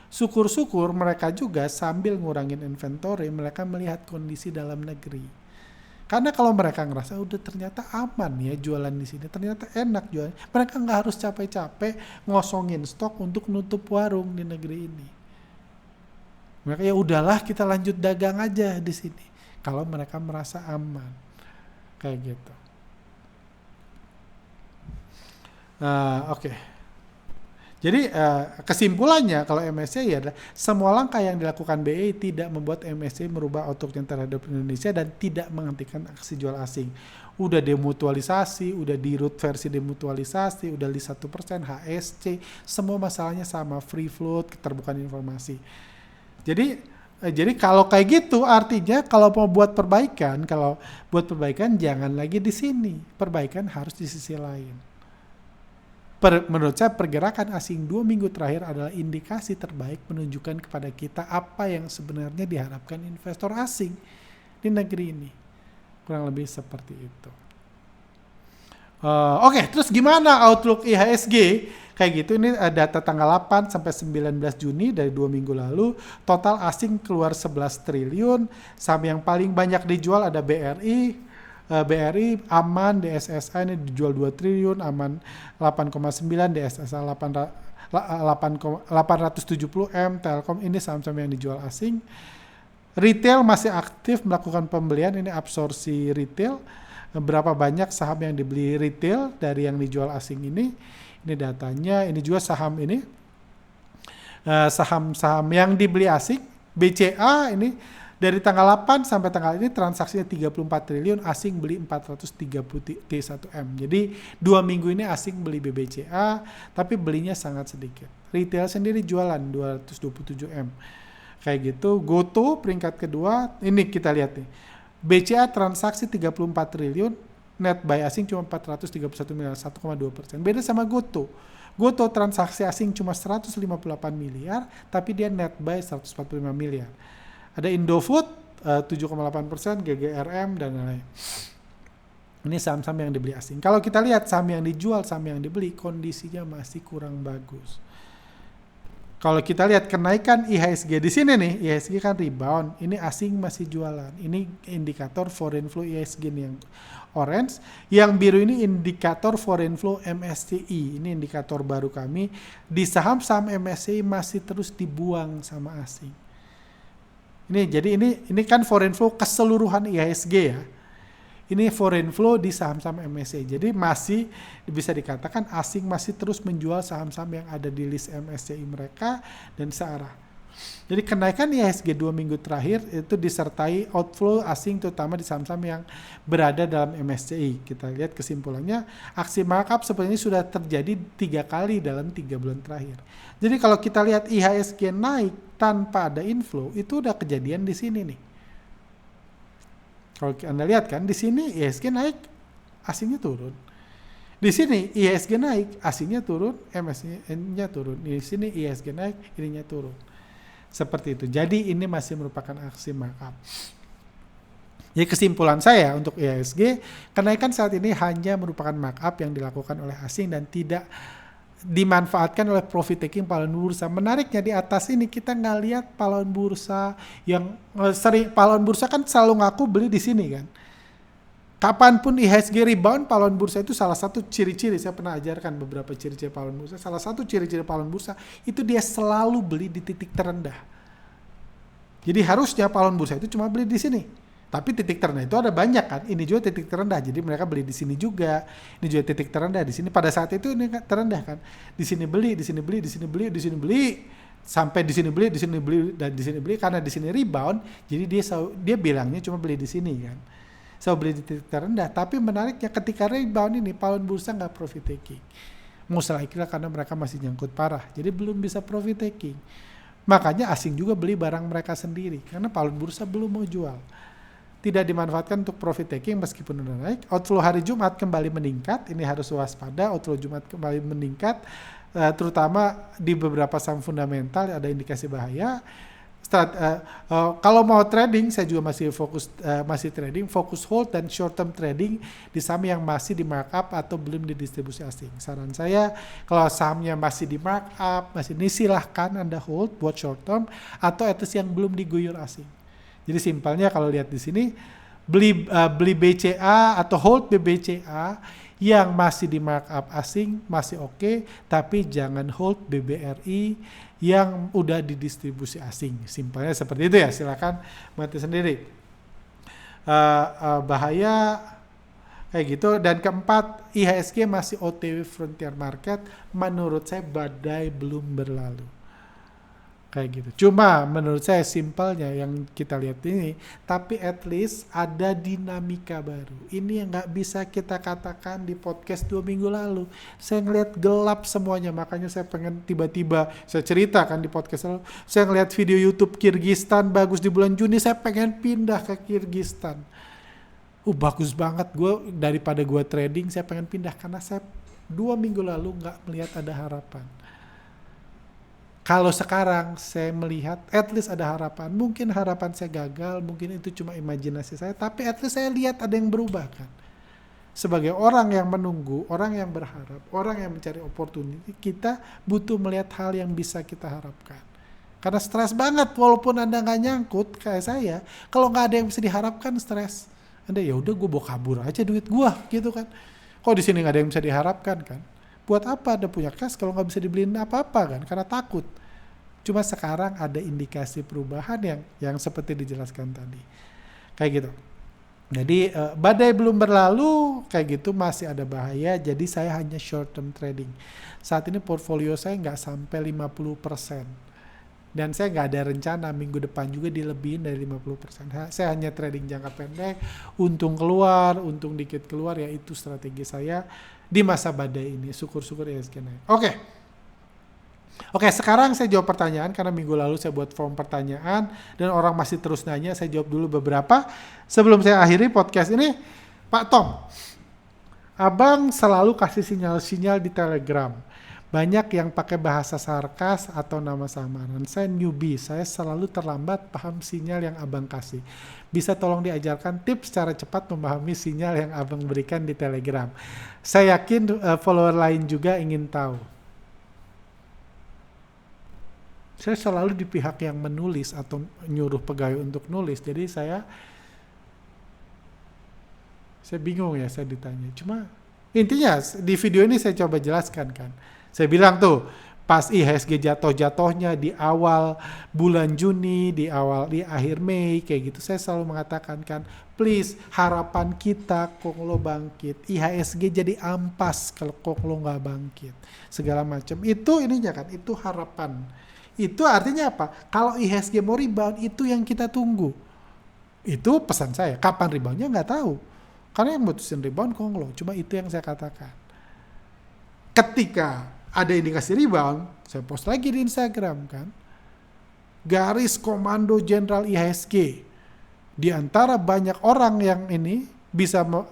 Syukur-syukur mereka juga sambil ngurangin inventory, mereka melihat kondisi dalam negeri. Karena kalau mereka ngerasa udah ternyata aman ya jualan di sini, ternyata enak jualan, mereka nggak harus capek-capek ngosongin stok untuk nutup warung di negeri ini. Mereka ya udahlah kita lanjut dagang aja di sini. Kalau mereka merasa aman, kayak gitu. Oke. Jadi kesimpulannya kalau MSCI adalah semua langkah yang dilakukan BI tidak membuat MSCI merubah outlooknya terhadap Indonesia dan tidak menghentikan aksi jual asing. Udah demutualisasi, udah di-root versi demutualisasi, udah di 1%, HSC, semua masalahnya sama, free float, keterbukaan informasi. Jadi kalau kayak gitu artinya kalau mau buat perbaikan, jangan lagi di sini. Perbaikan harus di sisi lain. Menurut saya pergerakan asing 2 minggu terakhir adalah indikasi terbaik menunjukkan kepada kita apa yang sebenarnya diharapkan investor asing di negeri ini. Kurang lebih seperti itu. Oke, terus gimana outlook IHSG? Kayak gitu, ini data tanggal 8 sampai 19 Juni dari 2 minggu lalu. Total asing keluar 11 triliun. Saham yang paling banyak dijual ada BRI, aman, DSSA ini dijual 2 triliun, aman 8,9, DSSA 870M, Telkom ini saham-saham yang dijual asing. Retail masih aktif melakukan pembelian, ini absorpsi retail. Berapa banyak saham yang dibeli retail dari yang dijual asing ini datanya. Ini juga saham ini, saham-saham yang dibeli asing, BCA ini Dari tanggal 8 sampai tanggal ini transaksinya 34 triliun, asing beli 430 T1M. Jadi 2 minggu ini asing beli BBCA, tapi belinya sangat sedikit. Retail sendiri jualan 227M. Kayak gitu. GoTo peringkat kedua, ini kita lihat nih. BCA transaksi 34 triliun, net buy asing cuma 431 miliar, 1,2%. Beda sama GoTo. GoTo transaksi asing cuma 158 miliar, tapi dia net buy 145 miliar. Ada Indofood 7,8%, GGRM dan lain-lain. Ini saham-saham yang dibeli asing. Kalau kita lihat saham yang dijual, saham yang dibeli, kondisinya masih kurang bagus. Kalau kita lihat kenaikan IHSG di sini nih, IHSG kan rebound, ini asing masih jualan. Ini indikator foreign flow IHSG nih yang orange, yang biru ini indikator foreign flow MSCI. Ini indikator baru kami. Di saham-saham MSCI masih terus dibuang sama asing. Jadi ini kan foreign flow keseluruhan IHSG ya. Ini foreign flow di saham-saham MSCI. Jadi masih bisa dikatakan asing masih terus menjual saham-saham yang ada di list MSCI mereka dan searah. Jadi kenaikan IHSG 2 minggu terakhir itu disertai outflow asing terutama di saham-saham yang berada dalam MSCI. Kita lihat kesimpulannya, aksi markup sebenarnya sudah terjadi 3 kali dalam 3 bulan terakhir. Jadi kalau kita lihat IHSG naik tanpa ada inflow, itu udah kejadian di sini nih. Kalau Anda lihat kan, di sini IHSG naik, asingnya turun. Di sini IHSG naik, asingnya turun, MSCI-nya turun. Di sini IHSG naik, ininya turun. Seperti itu. Jadi ini masih merupakan aksi markup. Jadi kesimpulan saya untuk IHSG, kenaikan saat ini hanya merupakan markup yang dilakukan oleh asing dan tidak dimanfaatkan oleh profit taking pahlawan bursa. Menariknya di atas ini kita nggak lihat pahlawan bursa yang sering, pahlawan bursa kan selalu ngaku beli di sini kan. Kapanpun IHSG rebound, pahlawan bursa itu salah satu ciri-ciri, saya pernah ajarkan beberapa ciri-ciri pahlawan bursa. Salah satu ciri-ciri pahlawan bursa itu dia selalu beli di titik terendah. Jadi harusnya pahlawan bursa itu cuma beli di sini. Tapi titik terendah itu ada banyak kan. Ini juga titik terendah. Jadi mereka beli di sini juga. Ini juga titik terendah di sini. Pada saat itu ini terendah kan. Di sini beli, di sini beli, di sini beli, di sini beli, sampai di sini beli, di sini beli dan di sini beli karena di sini rebound. Jadi dia bilangnya cuma beli di sini kan. Beli di titik terendah. Tapi menariknya ketika rebound ini pahlawan bursa nggak profit taking. Most likely karena mereka masih nyangkut parah. Jadi belum bisa profit taking. Makanya asing juga beli barang mereka sendiri karena pahlawan bursa belum mau jual. Tidak dimanfaatkan untuk profit taking meskipun udah naik. Outflow hari Jumat kembali meningkat, ini harus waspada. Outflow Jumat kembali meningkat, terutama di beberapa saham fundamental ada indikasi bahaya. Kalau mau trading, saya juga masih masih trading, fokus hold dan short term trading di saham yang masih di markup atau belum didistribusi asing. Saran saya, kalau sahamnya masih di markup, ini silahkan Anda hold buat short term atau at least yang belum diguyur asing. Jadi simpelnya kalau lihat di sini beli BCA atau hold BBCA yang masih di markup asing masih oke, tapi jangan hold BBRI yang udah didistribusi asing. Simpelnya seperti itu ya, silakan mengerti sendiri. Bahaya kayak gitu. Dan keempat, IHSG masih OTW frontier market. Menurut saya badai belum berlalu. Kayak gitu. Cuma menurut saya simpelnya yang kita lihat ini, tapi at least ada dinamika baru. Ini yang nggak bisa kita katakan di podcast 2 minggu lalu. Saya ngelihat gelap semuanya, makanya saya pengen tiba-tiba saya ceritakan di podcast lalu. Saya ngelihat video YouTube Kyrgyzstan bagus di bulan Juni, saya pengen pindah ke Kyrgyzstan. Bagus banget, daripada gue trading, saya pengen pindah karena saya 2 minggu lalu nggak melihat ada harapan. Kalau sekarang saya melihat at least ada harapan. Mungkin harapan saya gagal, mungkin itu cuma imajinasi saya, tapi at least saya lihat ada yang berubah kan. Sebagai orang yang menunggu, orang yang berharap, orang yang mencari opportunity, kita butuh melihat hal yang bisa kita harapkan. Karena stres banget, walaupun Anda nggak nyangkut kayak saya, kalau nggak ada yang bisa diharapkan stres. Anda ya udah gue bawa kabur aja duit gue gitu kan. Kok di sini nggak ada yang bisa diharapkan kan? Buat apa Anda punya cash kalau nggak bisa dibeliin apa-apa kan? Karena takut. Cuma sekarang ada indikasi perubahan yang seperti dijelaskan tadi. Kayak gitu. Jadi badai belum berlalu, kayak gitu masih ada bahaya. Jadi saya hanya short term trading. Saat ini portfolio saya nggak sampai 50%. Dan saya nggak ada rencana minggu depan juga dilebihin dari 50%. Saya hanya trading jangka pendek, untung keluar, untung dikit keluar, ya itu strategi saya di masa badai ini. Syukur-syukur IHSG naik. Oke, sekarang saya jawab pertanyaan karena minggu lalu saya buat form pertanyaan dan orang masih terus nanya. Saya jawab dulu beberapa. Sebelum saya akhiri podcast ini, Pak Tom, Abang selalu kasih sinyal-sinyal di Telegram. Banyak yang pakai bahasa sarkas atau nama samaran. Saya newbie, saya selalu terlambat paham sinyal yang Abang kasih. Bisa tolong diajarkan tips cara cepat memahami sinyal yang Abang berikan di Telegram. Saya yakin follower lain juga ingin tahu. Saya selalu di pihak yang menulis atau nyuruh pegawai untuk nulis. Jadi saya bingung ya saya ditanya. Cuma intinya di video ini saya coba jelaskan kan. Saya bilang tuh pas IHSG jatuh-jatuhnya di awal bulan Juni, di akhir Mei kayak gitu, saya selalu mengatakan kan, please harapan kita Konglo bangkit. IHSG jadi ampas kalau Konglo nggak bangkit. Segala macam. Itu ininya kan, itu harapan. Itu artinya apa? Kalau IHSG mau rebound, itu yang kita tunggu. Itu pesan saya. Kapan reboundnya nggak tahu. Karena yang mutusin rebound Konglo. Cuma itu yang saya katakan. Ketika ada indikasi rebound, saya post lagi di Instagram kan. Garis komando Jenderal IHSG. Di antara banyak orang yang ini,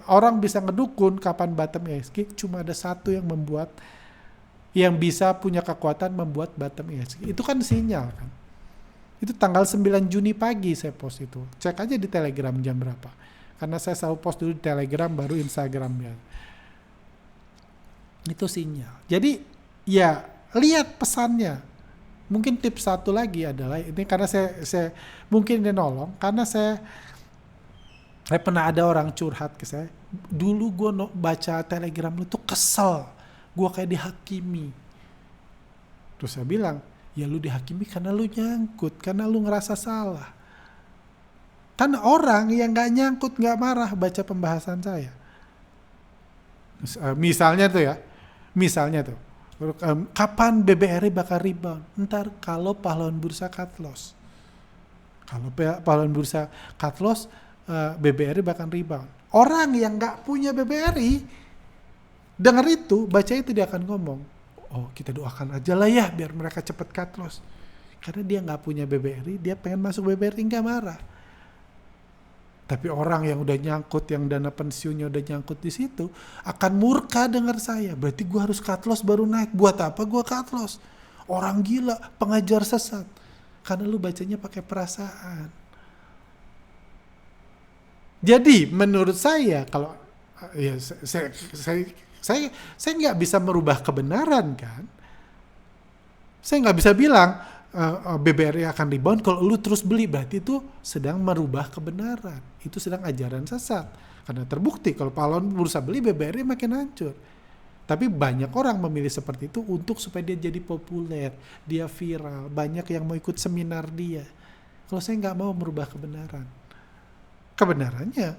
orang bisa ngedukun kapan bottom IHSG, cuma ada satu yang bisa punya kekuatan membuat bottom IHSG. Itu kan sinyal kan. Itu tanggal 9 Juni pagi saya post itu. Cek aja di Telegram jam berapa. Karena saya selalu post dulu di Telegram baru Instagram ya. Itu sinyal. Jadi ya lihat pesannya. Mungkin tips satu lagi adalah ini karena saya mungkin ini nolong karena saya pernah ada orang curhat ke saya. Dulu gue baca Telegram lu tuh kesel. Gue kayak dihakimi. Terus saya bilang, ya lu dihakimi karena lu nyangkut, karena lu ngerasa salah. Kan orang yang gak nyangkut, gak marah baca pembahasan saya. Misalnya tuh, kapan BBRI bakal rebound? Ntar kalau pahlawan bursa cut loss. Kalau pahlawan bursa cut loss, BBRI bakal rebound. Orang yang gak punya BBRI, dengar itu, baca itu dia akan ngomong, oh kita doakan aja lah ya biar mereka cepet cut loss. Karena dia gak punya BBRI, dia pengen masuk BBRI gak marah. Tapi orang yang udah nyangkut, yang dana pensiunnya udah nyangkut di situ, akan murka dengar saya. Berarti gue harus cut loss baru naik. Buat apa gue cut loss? Orang gila, pengajar sesat. Karena lu bacanya pakai perasaan. Jadi menurut saya, kalau ya saya nggak bisa merubah kebenaran kan. Saya nggak bisa bilang BBRI akan rebound kalau lu terus beli, berarti itu sedang merubah kebenaran. Itu sedang ajaran sesat. Karena terbukti kalau pahlawan bursa beli, BBRI makin hancur. Tapi banyak orang memilih seperti itu untuk supaya dia jadi populer, dia viral, banyak yang mau ikut seminar dia. Kalau saya nggak mau merubah kebenaran. Kebenarannya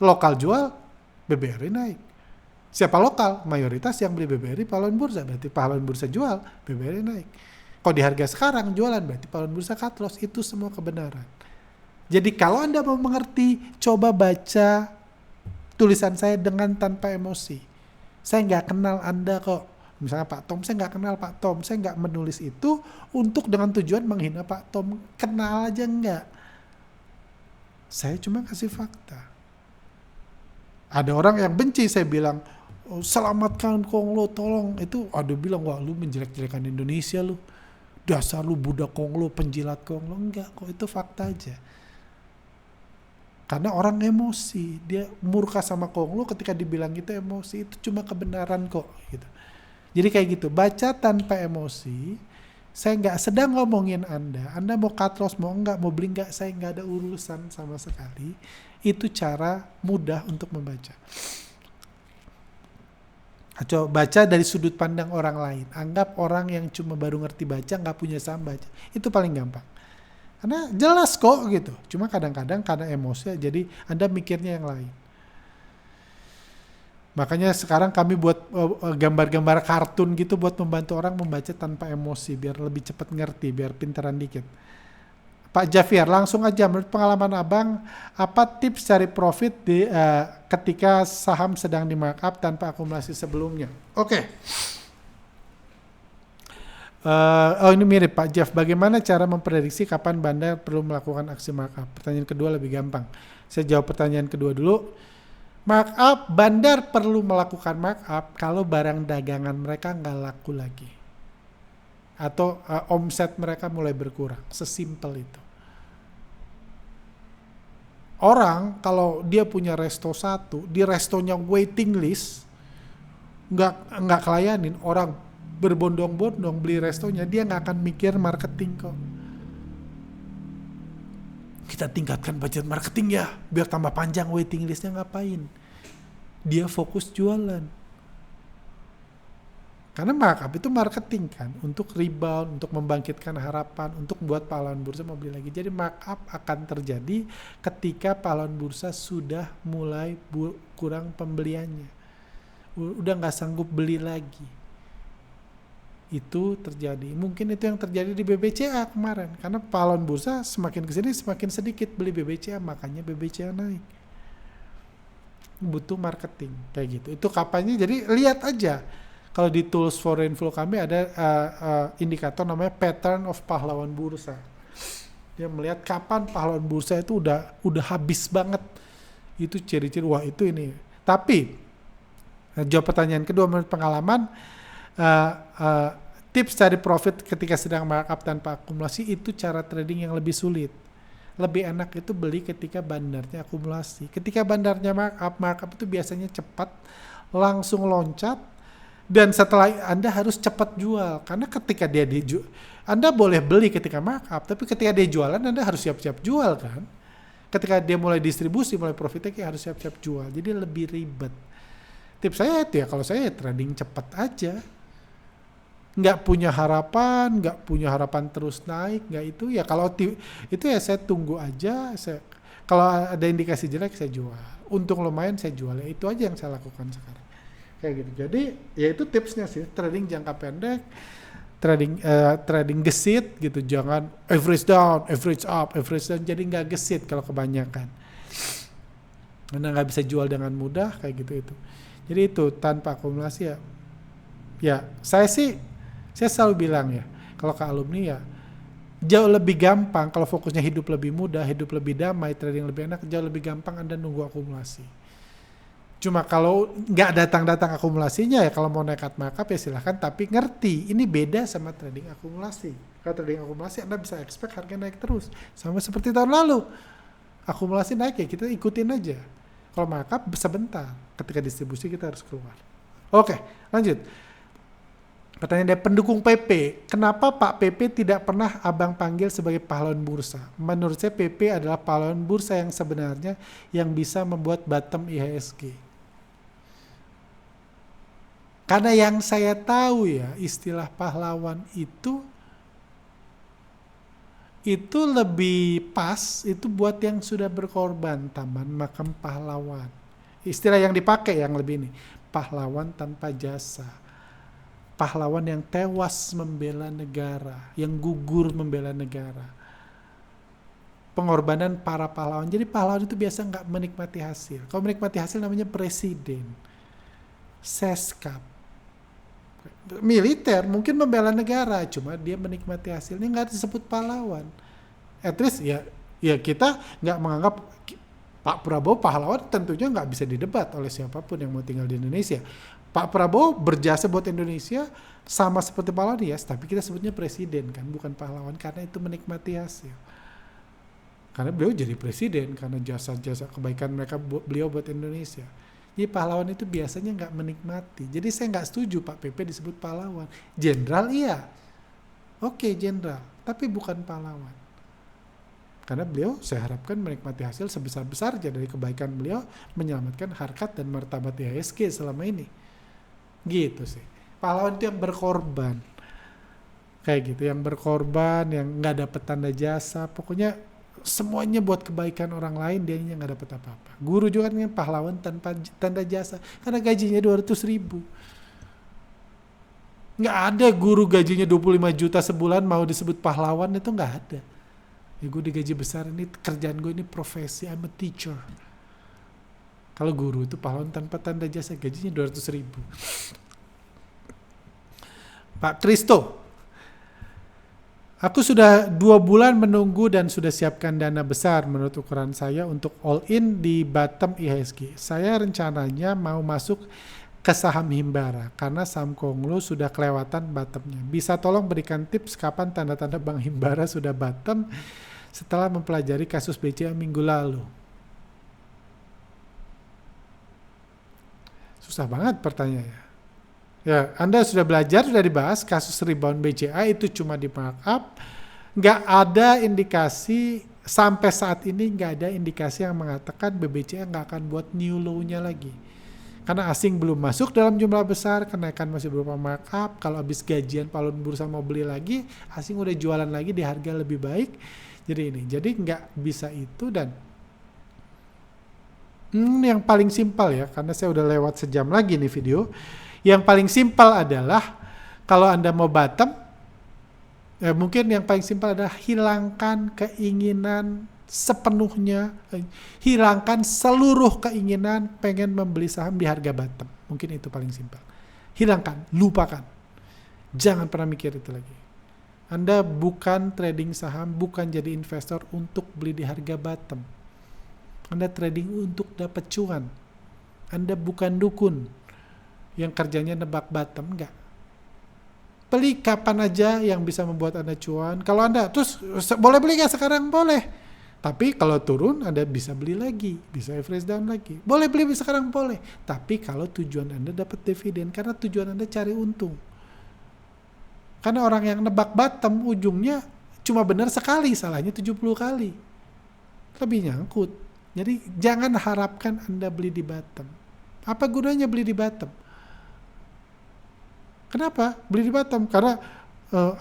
lokal jual, BBRI naik. Siapa lokal? Mayoritas yang beli BBRI pahlawan bursa, berarti pahlawan bursa jual, BBRI naik. Kalau di harga sekarang jualan berarti pahlawan bursa cut loss. Itu semua kebenaran. Jadi kalau Anda mau mengerti, coba baca tulisan saya dengan tanpa emosi. Saya nggak kenal Anda kok. Misalnya Pak Tom, saya nggak kenal Pak Tom. Saya nggak menulis itu untuk dengan tujuan menghina Pak Tom. Kenal aja nggak. Saya cuma kasih fakta. Ada orang yang benci, saya bilang, oh, selamatkan Konglo, tolong. Itu ada bilang, wah lu menjelek-jelekan Indonesia lu. Dasar lu budak Konglo, penjilat Konglo. Enggak kok, itu fakta aja. Karena orang emosi, dia murka sama Konglo ketika dibilang itu emosi, itu cuma kebenaran kok gitu. Jadi kayak gitu, baca tanpa emosi. Saya nggak sedang ngomongin Anda mau cut loss, mau enggak, mau beli enggak, saya nggak ada urusan sama sekali. Itu cara mudah untuk membaca. Coba baca dari sudut pandang orang lain. Anggap orang yang cuma baru ngerti baca, nggak punya saham baca. Itu paling gampang. Karena jelas kok gitu. Cuma kadang-kadang karena emosi, jadi Anda mikirnya yang lain. Makanya sekarang kami buat gambar-gambar kartun gitu buat membantu orang membaca tanpa emosi, biar lebih cepat ngerti, biar pintaran dikit. Pak Javier, langsung aja, menurut pengalaman abang, apa tips cari profit ketika saham sedang di markup tanpa akumulasi sebelumnya? Oke. Ini mirip Pak Jeff, bagaimana cara memprediksi kapan bandar perlu melakukan aksi markup? Pertanyaan kedua lebih gampang. Saya jawab pertanyaan kedua dulu. Markup, bandar perlu melakukan markup kalau barang dagangan mereka nggak laku lagi. Atau omset mereka mulai berkurang. Sesimpel itu. Orang kalau dia punya resto satu, di restonya waiting list, nggak kelayanin, orang berbondong-bondong beli restonya, dia nggak akan mikir marketing kok. Kita tingkatkan budget marketing ya, biar tambah panjang waiting listnya, ngapain? Dia fokus jualan. Karena markup itu marketing kan, untuk rebound, untuk membangkitkan harapan, untuk buat pahlawan bursa mau beli lagi. Jadi markup akan terjadi ketika pahlawan bursa sudah mulai kurang pembeliannya. Udah nggak sanggup beli lagi. Itu terjadi. Mungkin itu yang terjadi di BBCA kemarin. Karena pahlawan bursa semakin kesini semakin sedikit beli BBCA, makanya BBCA naik. Butuh marketing kayak gitu. Itu kapannya, jadi lihat aja. Kalau di tools foreign flow kami ada indikator namanya pattern of pahlawan bursa. Dia melihat kapan pahlawan bursa itu udah habis banget. Itu ciri-ciri, wah itu ini. Tapi jawab pertanyaan kedua, menurut pengalaman, tips cari profit ketika sedang markup tanpa akumulasi itu cara trading yang lebih sulit. Lebih enak itu beli ketika bandarnya akumulasi. Ketika bandarnya markup itu biasanya cepat, langsung loncat, dan setelah Anda harus cepat jual. Karena ketika dia Anda boleh beli ketika markup, tapi ketika dia jualan Anda harus siap-siap jual kan. Ketika dia mulai distribusi, mulai profit taking, harus siap-siap jual. Jadi lebih ribet. Tips saya itu ya, kalau saya trading cepat aja. Nggak punya harapan terus naik, nggak itu ya. Kalau itu ya saya tunggu aja. Kalau ada indikasi jelek saya jual. Untung lumayan saya jual. Ya itu aja yang saya lakukan sekarang. Kayak gitu. Jadi ya itu tipsnya sih, trading jangka pendek, trading gesit gitu. Jangan average down, average up, average down. Jadi nggak gesit kalau kebanyakan. Karena nggak bisa jual dengan mudah kayak gitu itu. Jadi itu tanpa akumulasi ya saya selalu bilang ya, kalau ke alumni ya, jauh lebih gampang kalau fokusnya hidup lebih mudah, hidup lebih damai, trading lebih enak, jauh lebih gampang Anda nunggu akumulasi. Cuma kalau nggak datang-datang akumulasinya ya, kalau mau nekat markup ya silahkan, tapi ngerti, ini beda sama trading akumulasi. Kalau trading akumulasi Anda bisa expect harga naik terus, sama seperti tahun lalu. Akumulasi naik ya kita ikutin aja. Kalau markup sebentar, ketika distribusi kita harus keluar. Oke, lanjut. Pertanyaan dari pendukung PP, kenapa Pak PP tidak pernah abang panggil sebagai pahlawan bursa? Menurut saya PP adalah pahlawan bursa yang sebenarnya yang bisa membuat bottom IHSG. Karena yang saya tahu ya, istilah pahlawan itu lebih pas, itu buat yang sudah berkorban, taman makam pahlawan. Istilah yang dipakai yang lebih ini, pahlawan tanpa jasa. Pahlawan yang tewas membela negara, yang gugur membela negara. Pengorbanan para pahlawan. Jadi pahlawan itu biasa nggak menikmati hasil. Kalau menikmati hasil namanya presiden, seskap. Militer mungkin membela negara, cuma dia menikmati hasilnya, nggak disebut pahlawan. At least ya kita nggak menganggap Pak Prabowo pahlawan, tentunya nggak bisa didebat oleh siapapun yang mau tinggal di Indonesia. Pak Prabowo berjasa buat Indonesia sama seperti pahlawan ya, tapi kita sebutnya presiden kan, bukan pahlawan, karena itu menikmati hasil. Karena beliau jadi presiden karena jasa-jasa kebaikan beliau buat Indonesia. Jadi pahlawan itu biasanya nggak menikmati. Jadi saya nggak setuju Pak PP disebut pahlawan. Jenderal iya, oke jenderal, tapi bukan pahlawan. Karena beliau saya harapkan menikmati hasil sebesar-besarnya dari kebaikan beliau menyelamatkan harkat dan martabat IHSG selama ini. Gitu sih. Pahlawan itu yang berkorban. Kayak gitu, yang berkorban, yang nggak dapat tanda jasa. Pokoknya semuanya buat kebaikan orang lain, dia nggak dapat apa-apa. Guru juga kan pahlawan tanpa tanda jasa, karena gajinya 200.000. Nggak ada guru gajinya 25 juta sebulan mau disebut pahlawan, itu nggak ada. Ya gue digaji besar, ini kerjaan gue, ini profesi, I'm a teacher. Kalau guru itu pahlawan tanpa tanda jasa, gajinya 200.000. Pak Kristo, aku sudah 2 bulan menunggu dan sudah siapkan dana besar menurut ukuran saya untuk all in di Batam IHSG. Saya rencananya mau masuk ke saham Himbara karena saham Konglo sudah kelewatan bottomnya. Bisa tolong berikan tips kapan tanda-tanda Bank Himbara sudah bottom setelah mempelajari kasus BCA minggu lalu? Susah banget pertanyaannya. Ya, Anda sudah belajar, sudah dibahas kasus rebound BCA itu cuma di markup. Nggak ada indikasi, sampai saat ini nggak ada indikasi yang mengatakan BBCA nggak akan buat new low-nya lagi. Karena asing belum masuk dalam jumlah besar, kenaikan masih berupa markup. Kalau habis gajian palun bursa mau beli lagi, asing udah jualan lagi di harga lebih baik. Jadi nggak bisa itu. Dan yang paling simpel ya, karena saya udah lewat sejam lagi nih video. Yang paling simpel adalah kalau Anda mau bottom, mungkin yang paling simpel adalah hilangkan keinginan sepenuhnya, hilangkan seluruh keinginan pengen membeli saham di harga bottom. Mungkin itu paling simpel. Hilangkan, lupakan. Jangan pernah mikir itu lagi. Anda bukan trading saham, bukan jadi investor untuk beli di harga bottom. Anda trading untuk dapat cuan. Anda bukan dukun yang kerjanya nebak bottom, enggak. Beli kapan aja yang bisa membuat Anda cuan. Kalau Anda, terus boleh beli nggak sekarang? Boleh. Tapi kalau turun, Anda bisa beli lagi. Bisa average down lagi. Boleh beli sekarang? Boleh. Tapi kalau tujuan Anda dapat dividen, karena tujuan Anda cari untung. Karena orang yang nebak bottom, ujungnya cuma benar sekali, salahnya 70 kali. Lebih nyangkut. Jadi jangan harapkan Anda beli di bottom. Apa gunanya beli di bottom? Kenapa? Beli di bottom. Karena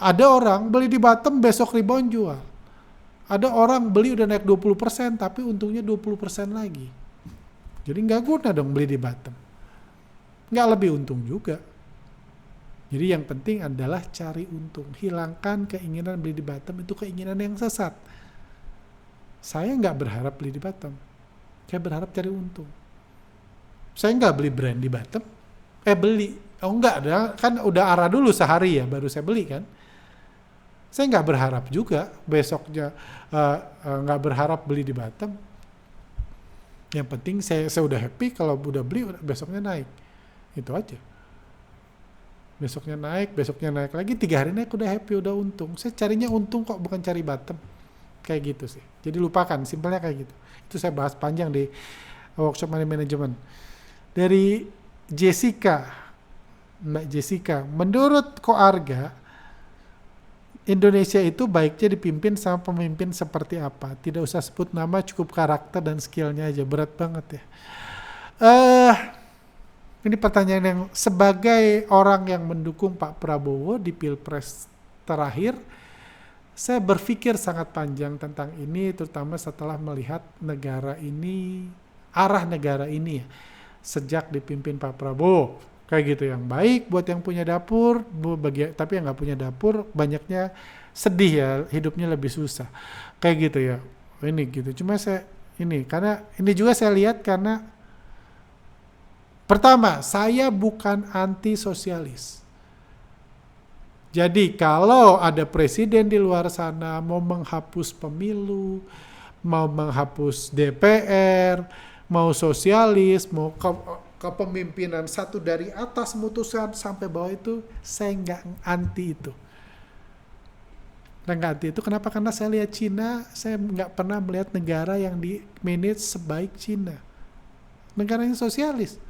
ada orang beli di bottom besok rebound jual. Ada orang beli udah naik 20% tapi untungnya 20% lagi. Jadi nggak guna dong beli di bottom. Nggak lebih untung juga. Jadi yang penting adalah cari untung. Hilangkan keinginan beli di bottom, itu keinginan yang sesat. Saya nggak berharap beli di bottom. Saya berharap cari untung. Saya nggak beli brand di bottom. Beli. Oh enggak, kan udah arah dulu sehari ya, baru saya beli kan. Saya nggak berharap juga besoknya, nggak berharap beli di bottom. Yang penting saya udah happy kalau udah beli, besoknya naik. Itu aja. Besoknya naik lagi, 3 hari naik udah happy, udah untung. Saya carinya untung kok, bukan cari bottom. Kayak gitu sih. Jadi lupakan, simpelnya kayak gitu. Itu saya bahas panjang di workshop money management. Dari Mbak Jessica, menurut Koarga, Indonesia itu baiknya dipimpin sama pemimpin seperti apa? Tidak usah sebut nama, cukup karakter dan skillnya aja. Berat banget ya. Ini pertanyaan yang sebagai orang yang mendukung Pak Prabowo di Pilpres terakhir, saya berpikir sangat panjang tentang ini, terutama setelah melihat arah negara ini ya, sejak dipimpin Pak Prabowo. Kayak gitu, yang baik buat yang punya dapur, tapi yang nggak punya dapur banyaknya sedih ya, hidupnya lebih susah. Kayak gitu ya. Ini gitu. Cuma karena ini juga saya lihat karena pertama, saya bukan anti sosialis. Jadi kalau ada presiden di luar sana mau menghapus pemilu, mau menghapus DPR, mau sosialis, mau kepemimpinan satu dari atas memutuskan sampai bawah, itu saya nggak anti itu. Nggak anti itu. Kenapa? Karena saya lihat Cina, saya nggak pernah melihat negara yang di manage sebaik Cina. Negaranya sosialis.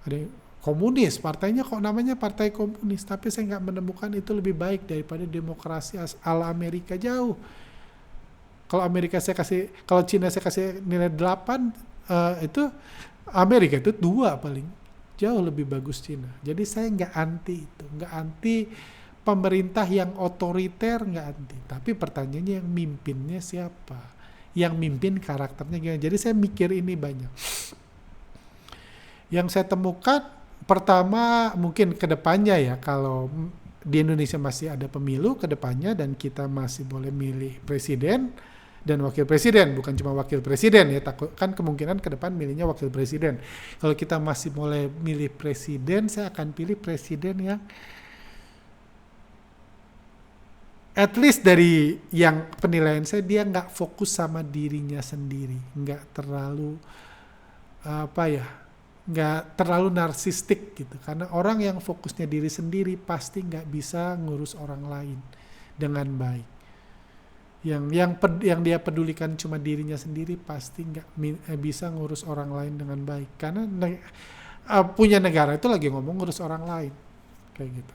Ada komunis, partainya kok namanya partai komunis, tapi saya nggak menemukan itu lebih baik daripada demokrasi ala Amerika, jauh. Kalau Cina saya kasih nilai 8, itu Amerika itu 2 paling. Jauh lebih bagus Cina. Jadi saya nggak anti itu. Nggak anti pemerintah yang otoriter nggak anti. Tapi pertanyaannya yang mimpinnya siapa? Yang mimpin karakternya gimana? Jadi saya mikir ini banyak. Yang saya temukan pertama mungkin kedepannya ya, kalau di Indonesia masih ada pemilu kedepannya dan kita masih boleh milih presiden dan wakil presiden, bukan cuma wakil presiden ya, takut kan kemungkinan ke depan milihnya wakil presiden. Kalau kita masih boleh milih presiden, saya akan pilih presiden yang at least dari yang penilaian saya, dia nggak fokus sama dirinya sendiri, nggak terlalu nggak terlalu narsistik gitu. Karena orang yang fokusnya diri sendiri pasti nggak bisa ngurus orang lain dengan baik. Yang dia pedulikan cuma dirinya sendiri pasti nggak bisa ngurus orang lain dengan baik. Karena punya negara itu lagi ngomong ngurus orang lain kayak gitu.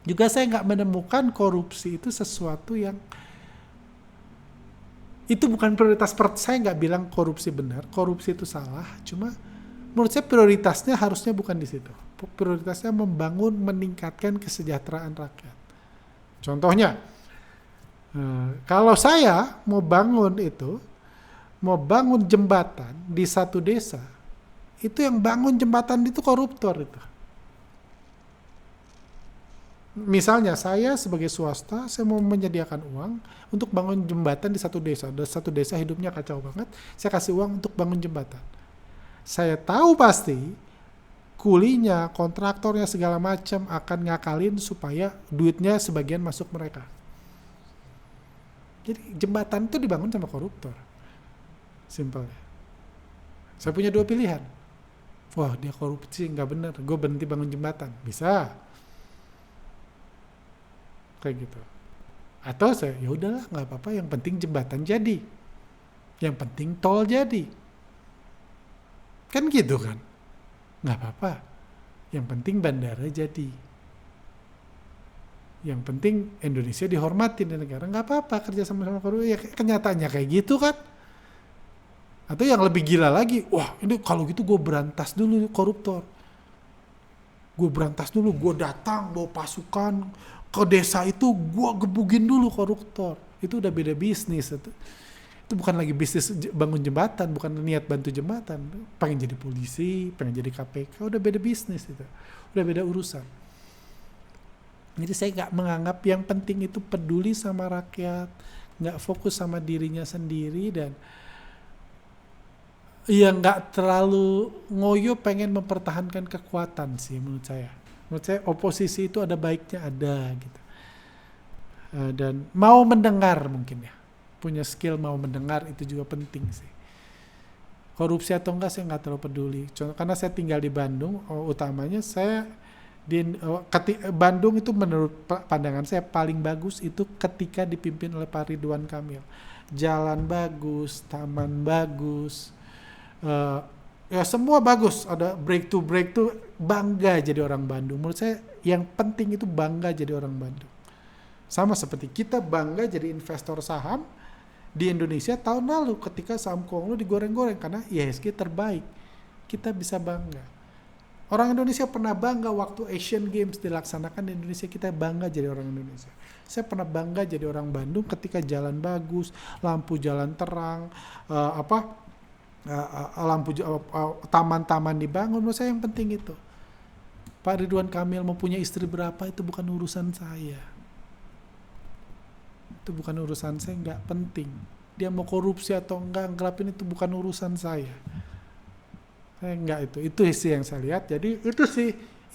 Juga saya nggak menemukan korupsi itu sesuatu yang itu bukan prioritas. Saya nggak bilang korupsi benar, korupsi itu salah. Cuma menurut saya prioritasnya harusnya bukan di situ. Prioritasnya membangun, meningkatkan kesejahteraan rakyat. Contohnya, kalau saya mau bangun jembatan di satu desa, itu yang bangun jembatan itu koruptor itu. Misalnya saya sebagai swasta, saya mau menyediakan uang untuk bangun jembatan di satu desa. Ada satu desa hidupnya kacau banget, saya kasih uang untuk bangun jembatan. Saya tahu pasti kulinya, kontraktornya segala macam akan ngakalin supaya duitnya sebagian masuk mereka. Jadi jembatan itu dibangun sama koruptor. Simpelnya. Saya punya dua pilihan. Wah, dia korupsi, nggak benar. Gue berhenti bangun jembatan. Bisa. Kayak gitu. Atau saya, ya udahlah, nggak apa-apa. Yang penting jembatan jadi. Yang penting tol jadi. Kan gitu kan? Nggak apa-apa. Yang penting bandara jadi. Yang penting Indonesia dihormati di negara. Nggak apa-apa kerja sama-sama koruptor. Ya kenyataannya kayak gitu kan? Atau yang lebih gila lagi, wah ini kalau gitu gue berantas dulu koruptor. Gue berantas dulu, gue datang bawa pasukan ke desa itu, gue gebugin dulu koruptor. Itu udah beda bisnis. Itu bukan lagi bisnis bangun jembatan, bukan niat bantu jembatan. Pengen jadi polisi, pengen jadi KPK, udah beda bisnis itu. Udah beda urusan. Jadi saya nggak menganggap yang penting itu peduli sama rakyat, nggak fokus sama dirinya sendiri, dan ya nggak terlalu ngoyo pengen mempertahankan kekuatan sih menurut saya. Menurut saya oposisi itu ada baiknya ada gitu. Dan mau mendengar mungkin ya. Punya skill mau mendengar itu juga penting sih. Korupsi atau enggak saya nggak terlalu peduli. Karena saya tinggal di Bandung, utamanya saya Bandung itu menurut pandangan saya paling bagus itu ketika dipimpin oleh Pak Ridwan Kamil. Jalan bagus, taman bagus, ya semua bagus. Ada breakthrough, bangga jadi orang Bandung. Menurut saya yang penting itu bangga jadi orang Bandung. Sama seperti kita bangga jadi investor saham di Indonesia tahun lalu ketika saham Konglo digoreng-goreng karena IHSG terbaik. Kita bisa bangga. Orang Indonesia pernah bangga waktu Asian Games dilaksanakan di Indonesia, kita bangga jadi orang Indonesia. Saya pernah bangga jadi orang Bandung ketika jalan bagus, lampu jalan terang, taman-taman dibangun. Menurut saya yang penting itu. Pak Ridwan Kamil mau punya istri berapa itu bukan urusan saya. Itu bukan urusan saya, nggak penting. Dia mau korupsi atau enggak, ngelapin itu bukan urusan saya. Enggak itu sih yang saya lihat. Jadi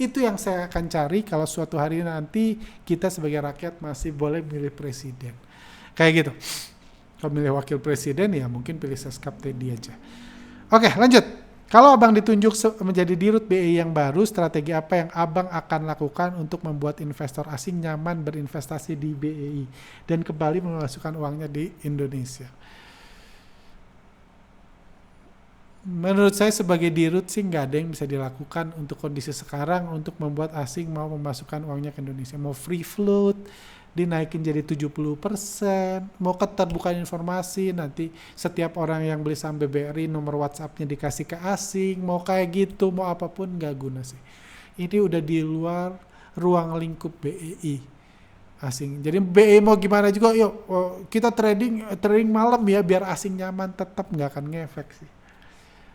itu yang saya akan cari kalau suatu hari nanti kita sebagai rakyat masih boleh milih presiden. Kayak gitu. Kalau milih wakil presiden ya mungkin pilih Seskap Teddy aja. Oke, lanjut. Kalau Abang ditunjuk menjadi dirut BEI yang baru, strategi apa yang Abang akan lakukan untuk membuat investor asing nyaman berinvestasi di BEI dan kembali memasukkan uangnya di Indonesia? Menurut saya sebagai dirut sih nggak ada yang bisa dilakukan untuk kondisi sekarang untuk membuat asing mau memasukkan uangnya ke Indonesia. Mau free float, dinaikin jadi 70%, mau keterbukaan informasi, nanti setiap orang yang beli saham BBRI nomor WhatsApp-nya dikasih ke asing, mau kayak gitu, mau apapun nggak guna sih. Ini udah di luar ruang lingkup BEI asing. Jadi BEI mau gimana juga, yuk kita trading malam ya biar asing nyaman, tetap nggak akan ngefek sih.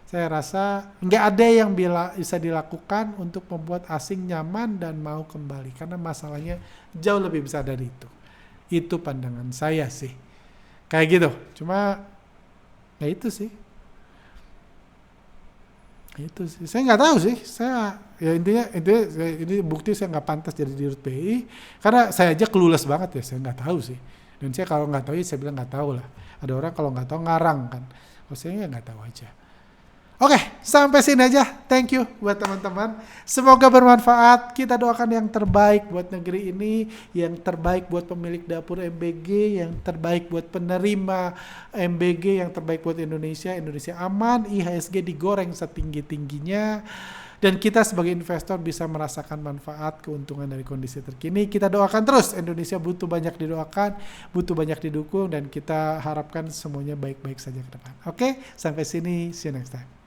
Saya rasa nggak ada yang bisa dilakukan untuk membuat asing nyaman dan mau kembali, karena masalahnya jauh lebih besar dari itu. Itu pandangan saya sih. Kayak gitu. Cuma ya itu sih. Saya nggak tahu sih. Intinya ini bukti saya nggak pantas jadi dirut BI, karena saya aja clueless banget ya. Saya nggak tahu sih. Dan saya kalau nggak tahu ya saya bilang nggak tahu lah. Ada orang kalau nggak tahu ngarang kan. Kalau saya nggak tahu aja. Oke, sampai sini aja. Thank you buat teman-teman. Semoga bermanfaat. Kita doakan yang terbaik buat negeri ini, yang terbaik buat pemilik dapur MBG, yang terbaik buat penerima MBG, yang terbaik buat Indonesia. Indonesia aman, IHSG digoreng setinggi-tingginya, dan kita sebagai investor bisa merasakan manfaat keuntungan dari kondisi terkini. Kita doakan terus. Indonesia butuh banyak didoakan, butuh banyak didukung, dan kita harapkan semuanya baik-baik saja ke depan. Oke, sampai sini. See you next time.